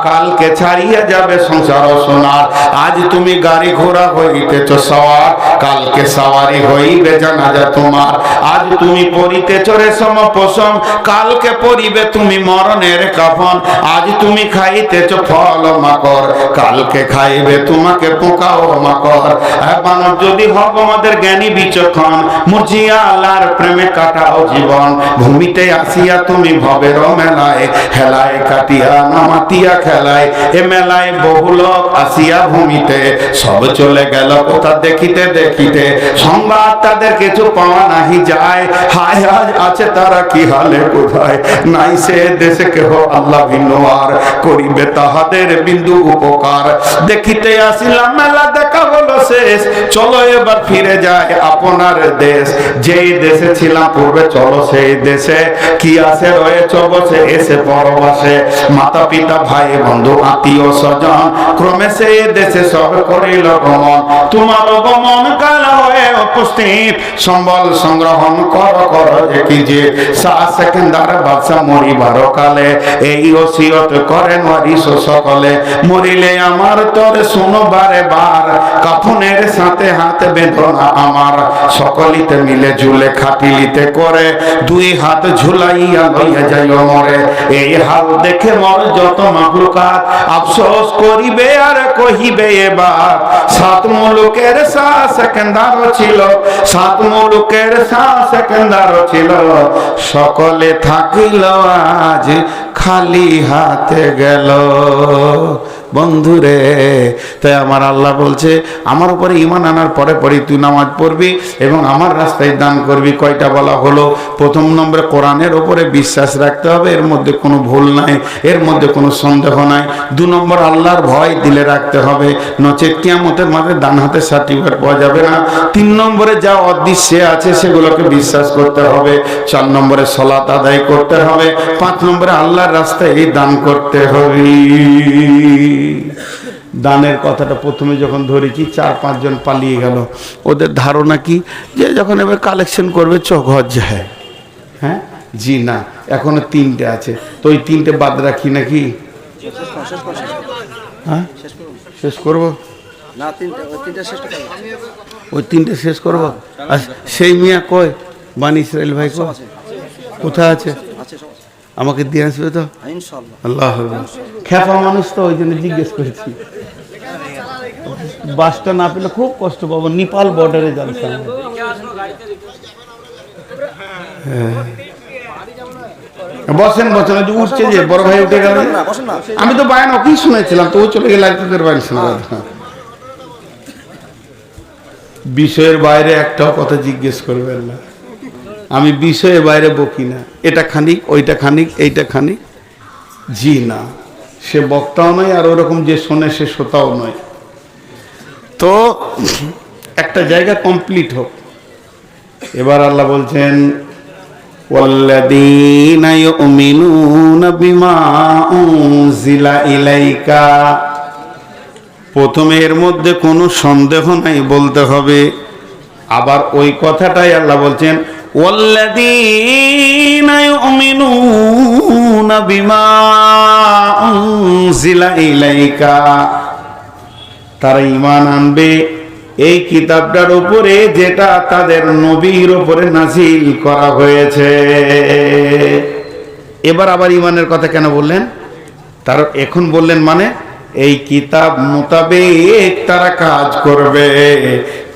কালকে ছাড়িয়ে যাবে সংসার সোনার। আজ তুমি গাড়ি ঘোড়া হইতেছ সওয়ার, কালকে সওয়ারি হইবে জানাজা তোমার। আজ তুমি পরিতেছ রেশম পশম, কালকে পরিবে তুমি মরণের কাফন। আজ তুমি খাইতেছ ফল মাকড়, কালকে খাইবে তোমাকে পোকা ও মাকড়। মানব যদি হব আমাদের জ্ঞানী বিচক্ষণ, মুরজিয়া আল্লাহর প্রেমে কাটাও জীবন। ভূমিতে আসিয়া তুমি ভবের মেলায়, হেলায় কাটিয়া নামাতিয়া খেলায়। এ মেলায় বহু লোক আসিয়া ভূমিতে, সব চলে গেল কোথা দেখিতে দেখিতে। সংবাদ তাদের কিছু পাওয়া নাহি যায়, হায় আজ আছে তারা কি হালে কোথায়। নাই সে দেশে কেহ আল্লাহ ভিন্ন আর, করিবে তাহাদের বিন্দু উপকার। দেখিতে আসিলাম মেলা দেখা হলো শেষ, চলো এবার ফিরে যায় আপনার দেশ। যেই দেশে ছিলাম পূর্বে চলো সেই দেশে, কি আছে রয়েছে বসে এসে পরবাসে। মাতা পিতা ভাই বন্ধু আত্মীয় স্বজন, ক্রমে সেই দেশে সব করিল গমন। তোমার গমন কাল হয়ে উপস্থিত, সম্বল সংগ্রহণ কর কর দেখি যে। শাহ সেকেন্দার বাদশা মরিবার কালে, এই ওসিয়ত করেন ওয়ারিস সকলে। মরিলে আমার তরে শুনো বারে বার, কাফনের সাথে হাতে বেঁধনা আমার। সকলিতে মিলে ঝুলে খাটিলিতে করে, 2 হাত ঝুলাইয়া লইয়া যাইও মরে। এই হাল দেখে মর যত মাখলুকাত, আফসোস করিবে আর কহিবে এবার। 7 মুলুকের শাহ সেকেন্দার ছিল, 7 মুলুকের শাহ সেকেন্দার ছিল। সকলে থাকিল আজ খালি হাতে গেল। বন্ধুরে। তাই আমার আল্লাহ বলছে আমার উপরে ঈমান আনার পরে পরে তুই নামাজ পড়বি এবং আমার রাস্তায় দান করবি। কয়টা বলা হলো? প্রথম নম্বরে কোরআনের উপরে বিশ্বাস রাখতে হবে, এর মধ্যে কোনো ভুল নাই, এর মধ্যে কোনো সন্দেহ নাই। 2 নম্বর আল্লাহর ভয় দিলে রাখতে হবে, নচেত কিয়ামতের মাঠে ডান হাতে সার্টিফিকেট পাওয়া যাবে না। 3 নম্বরে যা অদৃশ্যে আছে সেগুলোকে বিশ্বাস করতে হবে। 4 নম্বরে সালাত আদায় করতে হবে। 5 নম্বরে আল্লাহর রাস্তায় দান করতে হবে। দানের কথাটা প্রথমে যখন ধরেছি 4-5 জন পালিয়ে গেল। ওদের ধারণা কি যে যখন এবার কালেকশন করবে ঘর যায়। হ্যাঁ জি না, এখনো 3টে আছে, তো ওই 3টে বাদ রাখি নাকি? হ্যাঁ শেষ করবো না, ওই 3টে শেষ করবো। আর সেই মিয়া কই? বানি ইসরাইল ভাই কই? কোথায় আছে? আমাকে দিয়ে আসবে তো আল্লাহ। খেপা মানুষ তো, ওই জন্য জিজ্ঞেস করেছি। বাসটা না পেলে খুব কষ্ট পাবো। নেপাল বর্ডারে যাচ্ছে। বসেন বসেন, উঠছে যে বড় ভাই উঠে গেল। আমি তো বায়ান ওকেই শুনেছিলাম, তো ও চলে গেলে তোদের বায়ান শোনা। বিষয়ের বাইরে একটাও কথা জিজ্ঞেস করবেন না। আমি বিষয়ের বাইরে বকি না। এটা খানিক, ওইটা খানিক, এইটা খানিক, জি না। সে বক্তাও নয়, আর ওরকম যে শোনে সে শ্রোতাও নয়। তো একটা জায়গা কমপ্লিট হোক। এবার আল্লাহ বলছেন ওয়াল্লাযীনা ইউমিনুনা বিমা উনজিলা ইলাইকা। প্রথমে এর মধ্যে কোনো সন্দেহ নাই বলতে হবে। আবার ওই কথাটাই আল্লাহ বলছেন ওয়াল্লাযীনা ইউমিনুনা বিমা উনজিলা ইলাইকা। তারা ঈমান আনবে এই কিতাবটার উপরে যেটা তাদের নবীর উপরে নাযিল করা হয়েছে। এবার আবার ঈমানের কথা কেন বললেন? তার এখন বললেন মানে এই কিতাব মোতাবেক তারা কাজ করবে,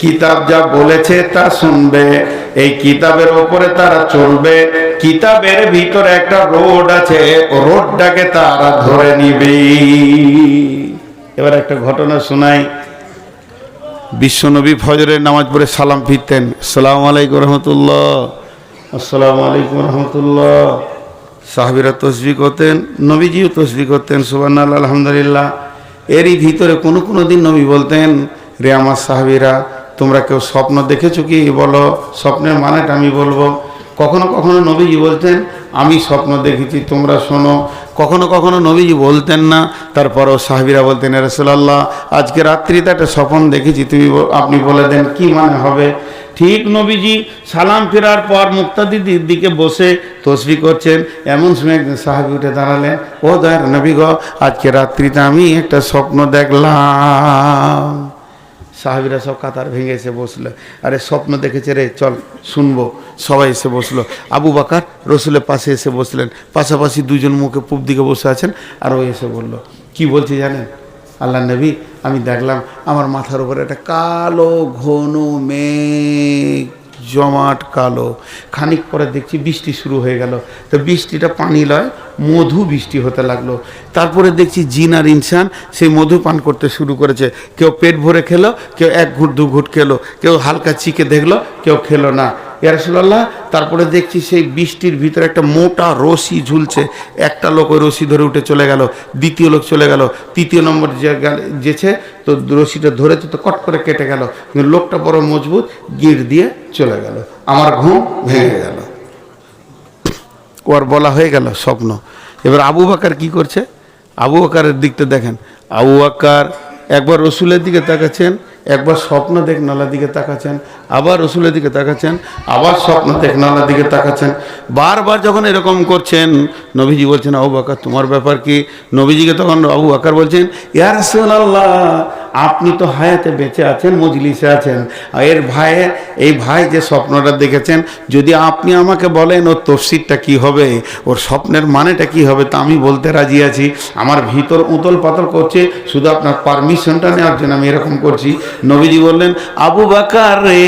কিতাব যা বলেছে তা শুনবে, এই কিতাবের উপরে তারা চলবে। কিতাবের ভিতরে একটা রোড আছে, রোডটাকে তারা ধরে নিবে। এবার একটা ঘটনা শোনাই। বিশ্বনবী ফজরের নামাজ পড়ে সালাম ফিরতেন, আসসালামু আলাইকুম রহমতুল্লাহ, আসসালামু আলাইকুম রহমতুল্লাহ। সাহাবীরা তসবিহ করতেন, নবীজিও তসবিহ করতেন, সুবহানাল্লাহ আলহামদুলিল্লাহ। এরই ভিতরে কোনো দিন নবী বলতেন, রে আমার সাহাবীরা, তোমরা কেউ স্বপ্ন দেখেছো কি? বলো, স্বপ্নের মানেটা আমি বলবো। কখনো কখনো নবীজি বলতেন, আমি স্বপ্ন দেখেছি, তোমরা শোনো। কখনো কখনো নবীজি বলতেন না, তারপরও সাহাবীরা বলতেন, ইয়া রাসূলুল্লাহ, আজকে রাত্রিতে একটা স্বপ্ন দেখেছি, আপনি বলে দেন কি মানে হবে। ঠিক নবীজি সালাম ফেরার পর মুক্তাদির দিকে বসে তসবিহ করছেন, এমন সময় একজন সাহাবী উঠে দাঁড়ালেন, ও দয়ার নবী গো, আজকে রাত্রিতে আমি একটা স্বপ্ন দেখলাম। সাহাবীরা সব কাতার ভেঙে এসে বসলো, আরে স্বপ্ন দেখেছে রে, চল শুনবো। সবাই এসে বসলো। আবু বকর রসুলের পাশে এসে বসলেন, পাশাপাশি 2 জন মুখে পূব দিকে বসে আছেন। আর ও এসে বললো, কি বলছি জানেন? আল্লাহ নবী, আমি দেখলাম আমার মাথার উপরে একটা কালো ঘন মেঘ, জমাট কালো। খানিক পরে দেখছি বৃষ্টি শুরু হয়ে গেল। তো বৃষ্টিটা পানি লয়, মধু বৃষ্টি হতে লাগলো। তারপরে দেখছি জিন আর ইনসান সেই মধু পান করতে শুরু করেছে। কেউ পেট ভরে খেলো, কেউ 1 ঘুট 2 ঘুট খেলো, কেউ হালকা চিকে দেখলো, কেউ খেলো না। ইয়া রাসূলুল্লাহ, তারপরে দেখছি সেই বৃষ্টির ভিতরে একটা মোটা রশি ঝুলছে। একটা লোক ওই রশি ধরে উঠে চলে গেল, দ্বিতীয় লোক চলে গেল, তৃতীয় নম্বর যেছে তো রশিটা ধরেছে তো কট করে কেটে গেল, কিন্তু লোকটা বড় মজবুত, গিঁট দিয়ে চলে গেল। আমার ঘুম ভেঙে গেল। ওর বলা হয়ে গেল স্বপ্ন। এবার আবু বকর কি করছে? আবু বকরের দিকটা দেখেন। আবু বকর একবার রসুলের দিকে তাকাচ্ছেন, একবার স্বপ্ন দেখনালার দিকে তাকাচ্ছেন, আবার রসুলের দিকে তাকাচ্ছেন, আবার স্বপ্ন দেখনালার দিকে তাকাচ্ছেন। বারবার যখন এরকম করছেন, নবীজি বলছেন, আবু বকর তোমার ব্যাপার কি? নবীজিকে তখন আবু বকর বলছেন, ইয়া রাসূলুল্লাহ, আপনি তো হায়াতে বেঁচে আছেন, মজলিসে আছেন, আর এই ভাই যে স্বপ্নটা দেখেছেন, যদি আপনি আমাকে বলেন ওর তফসিরটা কি হবে, ওর স্বপ্নের মানেটা কি হবে, তা আমি বলতে রাজি আছি। আমার ভিতর উতল পাতল করছে, শুধু আপনার পারমিশনটা নেওয়ার জন্য আমি এরকম করছি। নবীজি বললেন, আবু বকর রে,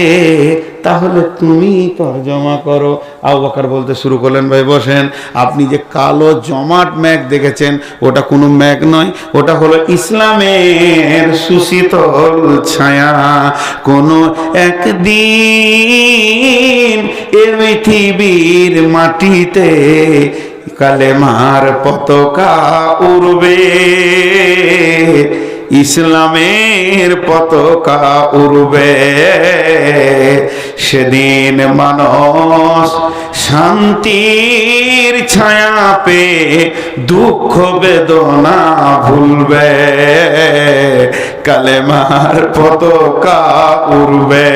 তাহলে তুমি তরজমা করো। আবু বকর বলতে শুরু করলেন, ভাই বসেন, আপনি যে কালো জমাট মেঘ দেখেছেন ওটা কোনো মেঘ নয়, ওটা হলো ইসলামের সুশীতল ছায়া। কোনো একদিন এ পৃথিবীর মাটিতে কালেমার পতাকা উড়বে, ইসলামের পতাকা উড়বে। সেদিন মানুষ শান্তির ছায়া পেয়ে দুঃখ বেদনা ভুলবে, কালেমার পতাকা উড়বে।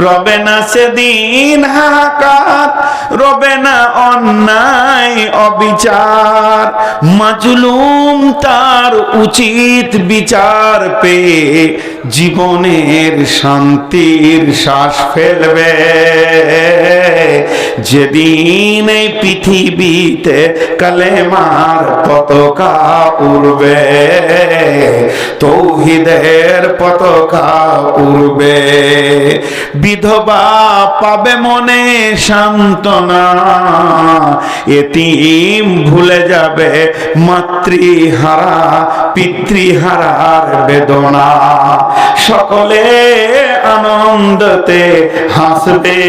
রবে না সেদিন হাহাকার, রবে না অন্যায় অবিচার, মাজলুম তার উচিত বিচার পেয়ে জীবনের শান্তির শ্বাস ফেলবে। যেদিন এই পৃথিবীতে কালেমার পতাকা উড়বে, তৌহিদের পতাকা উড়বে। বিধবা পাবে মনে সান্ত্বনা, এতিম ভুলে যাবে মাতৃহারা পিতৃহারার বেদনা। সকলে আনন্দতে হাসবে,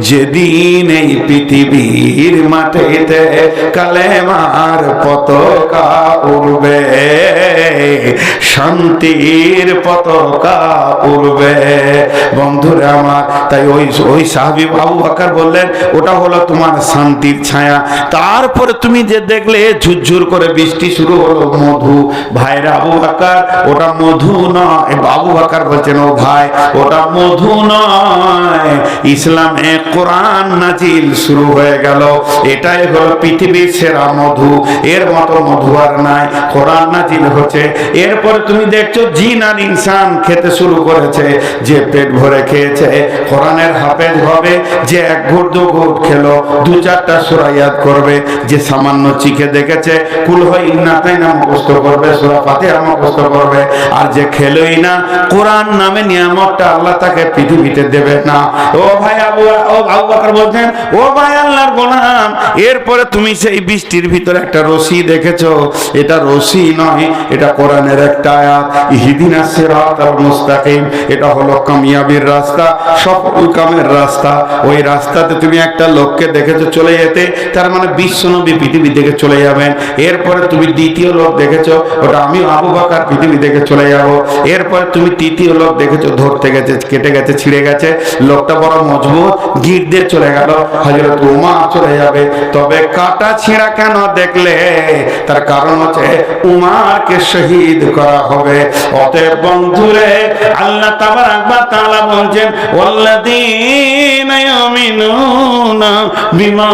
যেদিন এই পৃথিবীর মাটিতে কালেমার পতাকা উড়বে, শান্তির পতাকা উড়বে। বন্ধুরা আমার, তাই ওই সাহাবী আবু বকর বললেন ওটা হলো তোমার শান্তির ছায়া। তারপরে তুমি যে দেখলে ঝুরঝুর করে বৃষ্টি শুরু হলো, মধু। ভাইরা আবু বকর ওটা মধু নয়। আবু বকর বলছেন, ও ভাই ওটা মধু নয়, ইসলামে কোরআন নাজিল শুরু হয়ে গেল। এটাই হলো পৃথিবীর সেরা মধু, এর মতো মধু আর নাই। কোরআন নাজিল হচ্ছে, এরপরে তুমি দেখছো জিন আর ইনসান খেতে শুরু করেছে। যে পেট ভরে খেয়েছে কোরআনের হাফেজ হবে, যে এক ঘুট দু ঘুট খেলো 2-4টা সূরা ইয়াদ করবে, যে সামান্য চিখে দেখেছে কুল হয় ইন্নাতাইনা মুখস্থ করবে, সূরা ফাতিহা মুখস্থ করবে। আর যে খেলোই না, কোরআন নামে নিয়ামতটা আল্লাহ তাকে পৃথিবীতে দেবে না। ও ভাই আবু বকর বলছেন, ও ভাই আল্লাহর গোলাম, এরপরে তুমি সেই বৃষ্টির ভিতরে একটা রশি দেখেছো, এটা রশি নয়, এটা কোরআনের একটা আয়াত। ইহদিনাস সিরাতাল মুস্তাকিম, এটা হলো কামিয়াবির রাস্তা, সফল কামের রাস্তা। ওই রাস্তাতে তুমি একটা লোককে দেখেছো চলে যেতে, তার মানে বিশ্বনবী পৃথিবী থেকে চলে যাবেন। এরপরে তুমি দ্বিতীয় লোক দেখেছো, ওটা আমি আবু বকর পৃথিবী থেকে চলে যাব। এরপরে তুমি তৃতীয় লোক দেখেছো ধরতে গেছে, কেটে গেছে, ছিঁড়ে গেছে, লোকটা বড় মজবুত, গিট দিয়ে চলে গেল, হযরত উমর চলে যাবে। তবে কাটা ছিঁড়া কেন দেখলে? তার কারণ হচ্ছে উমরকে শহীদ করা হবে। অতএব বন্ধুরে, আল্লাহ তাবারাক ওয়া তাআলা বলেন, ওয়াল্লাযীনা ইউমিনুনা বিমা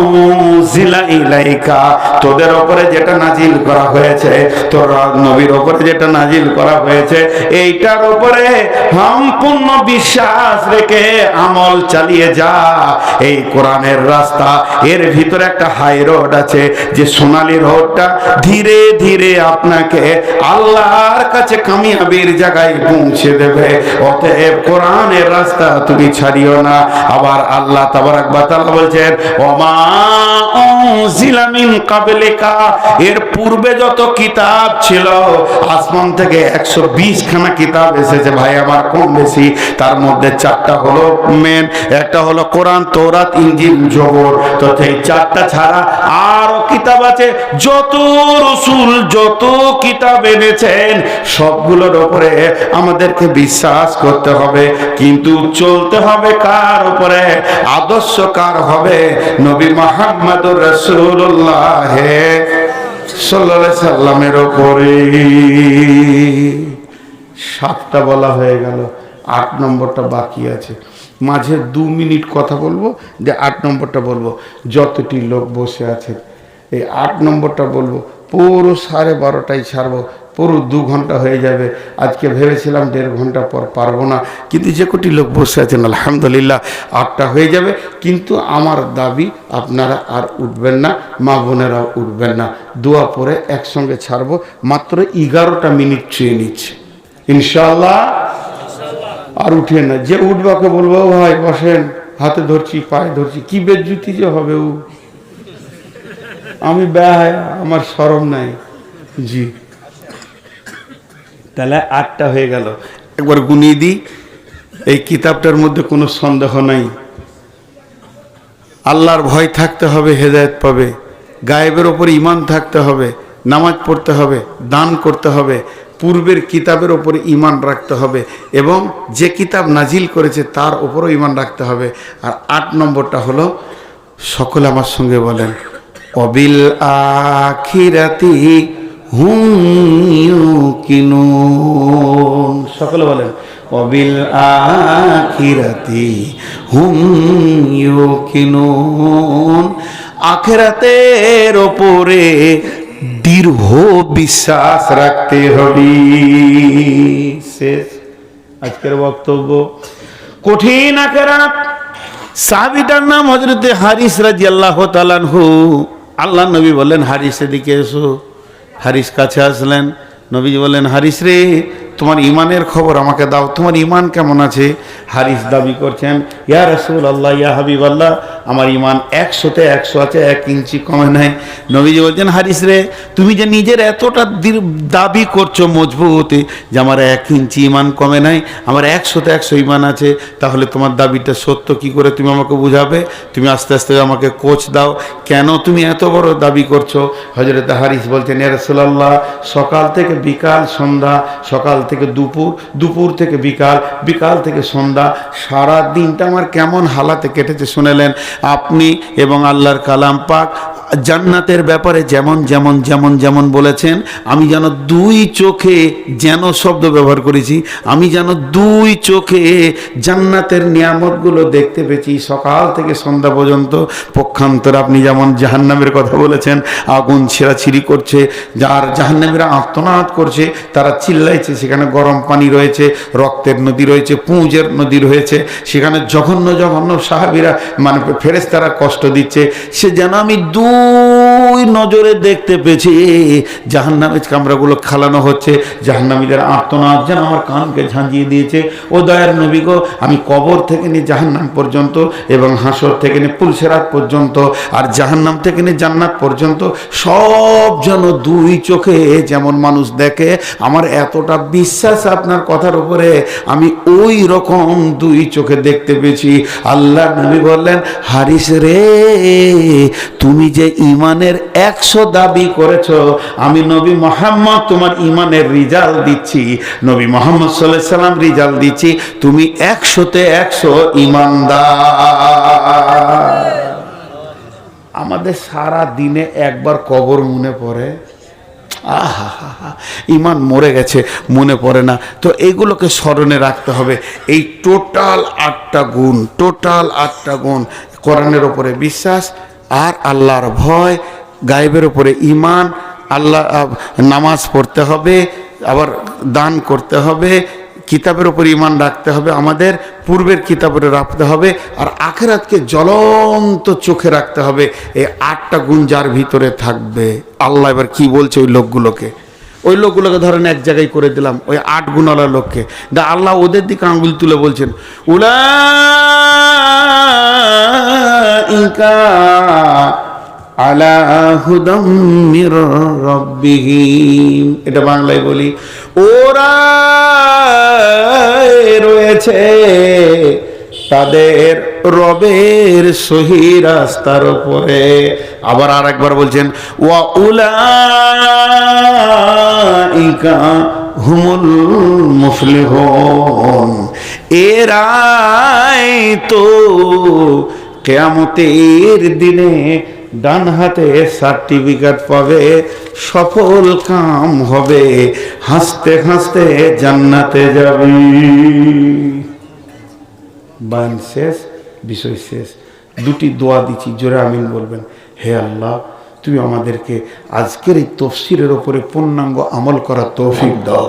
উনজিলা ইলাইকা, তোদের উপরে যেটা নাজিল করা হয়েছে, তোর নবীর উপরে যেটা নাজিল করা হয়েছে, এইটার উপরে সম্পূর্ণ বিশ্বাস রেখে আমল চালিয়ে যা। এই কোরআনের রাস্তা, এর ভিতরে একটা হাই রোড আছে, যে সোনালী রোডটা ধীরে ধীরে আপনাকে আল্লাহর কাছে কামিয়াবির জায়গায় পৌঁছে দেবে। অতএব কোরআনের রাস্তা তুমি ছাড়িও না। আবার আল্লাহ তাবারাক ওয়া তাআলা বলছেন, ওমা উনজিলা মিন ক্বাবলিকা, এর পূর্বে যত কিতাব ছিল, আসমান থেকে 120 খানা কিতাব এসেছে ভাই আমার, কম বেশি। তার মধ্যে 4টা হলো মেন, একটা হলো কোরআন, তৌরাত, ইনজিল, জবর। তো এই 4টা ছাড়া আরো কিতাব আছে। যত রাসূল যত কিতাব এনেছেন সবগুলোর উপরে আমাদেরকে বিশ্বাস করতে হবে, কিন্তু চলতে হবে কার উপরে? আদর্শ কার হবে? নবী মুহাম্মদুর রাসূলুল্লাহ সাল্লাল্লাহু আলাইহি সাল্লামের উপরে। 7টা বলা হয়ে গেল, 8 নম্বরটা বাকি আছে। মাঝে 2 মিনিট কথা বলবো, যে 8 নম্বরটা বলবো। যতটি লোক বসে আছে এই 8 নম্বরটা বলবো, পুরো 12:30টায় ছাড়বো, পুরো 2 ঘন্টা হয়ে যাবে। আজকে ভেবেছিলাম 1.5 ঘন্টা পর পারবো না, কিন্তু যে কোটি লোক বসে আছেন আলহামদুলিল্লাহ 8টা হয়ে যাবে। কিন্তু আমার দাবি, আপনারা আর উঠবেন না, মা বোনেরাও উঠবেন না, দোয়া পরে একসঙ্গে ছাড়বো। মাত্র 11টা মিনিট চেয়ে নিচ্ছে ইনশাআল্লাহ। আর উঠে না। যে উঠবাকে বলবো ভাই বসেন, হাতে ধরছি পায়ে ধরছি, কি বেজ্জুতি যে হবে। ও আমি ব্যয়, আমার শরম নাই। জি, তাহলে 8টা হয়ে গেল। একবার গুনিয়ে দিই। এই কিতাবটার মধ্যে কোনো সন্দেহ নাই, আল্লাহর ভয় থাকতে হবে, হেদায়েত পাবে। গায়েবের ওপর ঈমান থাকতে হবে, নামাজ পড়তে হবে, দান করতে হবে, পূর্বের কিতাবের ওপরে ঈমান রাখতে হবে, এবং যে কিতাব নাজিল করেছে তার ওপরও ঈমান রাখতে হবে। আর 8 নম্বরটা হলো, সকলে আমার সঙ্গে বলেন, অবিল আখিরাতি হুম ইউকিনুন। সকলে বলেন, অবিল আখিরাতি হুম ইউকিনুন। আখিরাতের ওপরে দৃঢ় বিশ্বাস রাখতে হবে। শেষ আজকের বক্তব্য। কঠিন আখিরাত। সাহাবীটার নাম হযরতে হারিস রাদিয়াল্লাহু তাআলা আনহু। আল্লাহ নবী বললেন, হারিস এদিকে এসো। হারিস কাছে আসলেন। নবীজি বললেন, হারিস রে, তোমার ইমানের খবর আমাকে দাও, তোমার ইমান কেমন আছে? হারিস দাবি করছেন, ইয়া রাসূলুল্লাহ, ইয়া হাবিবাল্লাহ, আমার ইমান 100-তে 100 আছে, 1 ইঞ্চি কমে নাই। নবীজি বলছেন, হারিস রে, তুমি যে নিজের এতটা দাবি করছো মজবুত যে আমার 1 ইঞ্চি ইমান কমে নাই, আমার 100-তে 100 ইমান আছে, তাহলে তোমার দাবিটা সত্য কি করে তুমি আমাকে বুঝাবে? তুমি আস্তে আস্তে আমাকে কোচ দাও, কেন তুমি এত বড় দাবি করছো? হযরত হারিস বলছেন, ইয়া রাসূলুল্লাহ, সকাল থেকে বিকাল সন্ধ্যা, সকাল থেকে দুপুর, দুপুর থেকে বিকাল, বিকাল থেকে সন্ধ্যা, সারা দিনটা আমার কেমন হালাতে কেটেছে শুনেলেন আপনি। এবং আল্লাহর কালাম পাক জান্নাতের ব্যাপারে যেমন যেমন যেমন যেমন বলেছেন, আমি যেন 2 চোখে, যেন শব্দ ব্যবহার করেছি, আমি যেন 2 চোখে জান্নাতের নিয়ামতগুলো দেখতে পেয়েছি সকাল থেকে সন্ধ্যা পর্যন্ত। পক্ষান্তরে আপনি যেমন জাহান্নামের কথা বলেছেন, আগুন ছেঁড়াছিঁড়ি করছে, যার জাহান্নামীরা আর্তনাদ করছে, তারা চিল্লাইছে, সেখানে গরম পানি রয়েছে, রক্তের নদী রয়েছে, পুঁজের নদী রয়েছে, সেখানে জঘন্য জঘন্য সাহাবীরা মানে ফেরেশতারা কষ্ট দিচ্ছে। সে যেন আমি 2 নজরে দেখতে পেয়েছি জাহান্নামের কামরাগুলো খালানো হচ্ছে, জাহান্নামীদের আর্তনাদ যেন আমার কানকে ঝাঁঝিয়ে দিয়েছে। ও দয়ার নবী গো, আমি কবর থেকে নিয়ে জাহান্নাম পর্যন্ত, এবং হাসর থেকে নিয়ে পুলসেরাত পর্যন্ত, আর জাহান্নাম থেকে নিয়ে জান্নাত পর্যন্ত সব যেন 2 চোখে যেমন মানুষ দেখে, আমার এতটা বিশ্বাস আপনার কথার উপরে, আমি ওই রকম 2 চোখে দেখতে পেয়েছি। আল্লাহ নবী বললেন, হারিস রে, তুমি যে ইমানের 100 দাবি করেছো, আমি নবী মুহাম্মদ তোমার ইমানের রিজাল্ট দিচ্ছি, নবী মুহাম্মদ সাল্লাল্লাহু আলাইহি সাল্লাম রিজাল্ট দিচ্ছি, তুমি 100-তে 100 ইমানদার। আমাদের সারা দিনে একবার কবর মনে পড়ে, আহা, ইমান মরে গেছে, মনে পড়ে না। তো এইগুলোকে স্মরণে রাখতে হবে। এই টোটাল 8টা গুণ, টোটাল 8টা গুণ, কোরআনের ওপরে বিশ্বাস, আর আল্লাহর ভয়, গায়েবের ওপরে ঈমান, আল্লাহ, নামাজ পড়তে হবে, আবার দান করতে হবে, কিতাবের উপর ঈমান রাখতে হবে, আমাদের পূর্বের কিতাবের রাখতে হবে, আর আখিরাতকে জ্বলন্ত চোখে রাখতে হবে। এই 8টা গুণ যার ভিতরে থাকবে, আল্লাহ এবার কি বলছে ওই লোকগুলোকে ধরেন এক জায়গায় করে দিলাম, ওই 8 গুণওয়ালা লোককে, আল্লাহ ওদের দিকে আঙ্গুল তুলে বলছেন, উলাইকা আলা হুদাম মির রাব্বিহিম। এটা বাংলায় বলি, ওরা রয়েছে তাদের রবের সহি রাস্তার উপরে। আবার আরেকবার বলছেন, ওয়া উলাইকা হুমুল মুফলিহুন, এরাই তো কিয়ামতের দিনে ডান হাতে সার্টিফিকেট পাবে, সফল কাম হবে, হাসতে হাসতে জান্নাতে যাবে। বান শেষ, বিষয় শেষ। 2টি দোয়া দিচ্ছি, জোরে আমিন বলবেন। হে আল্লাহ, তুমি আমাদেরকে আজকের এই তাফসীরের উপরে পূর্ণাঙ্গ আমল করার তৌফিক দাও।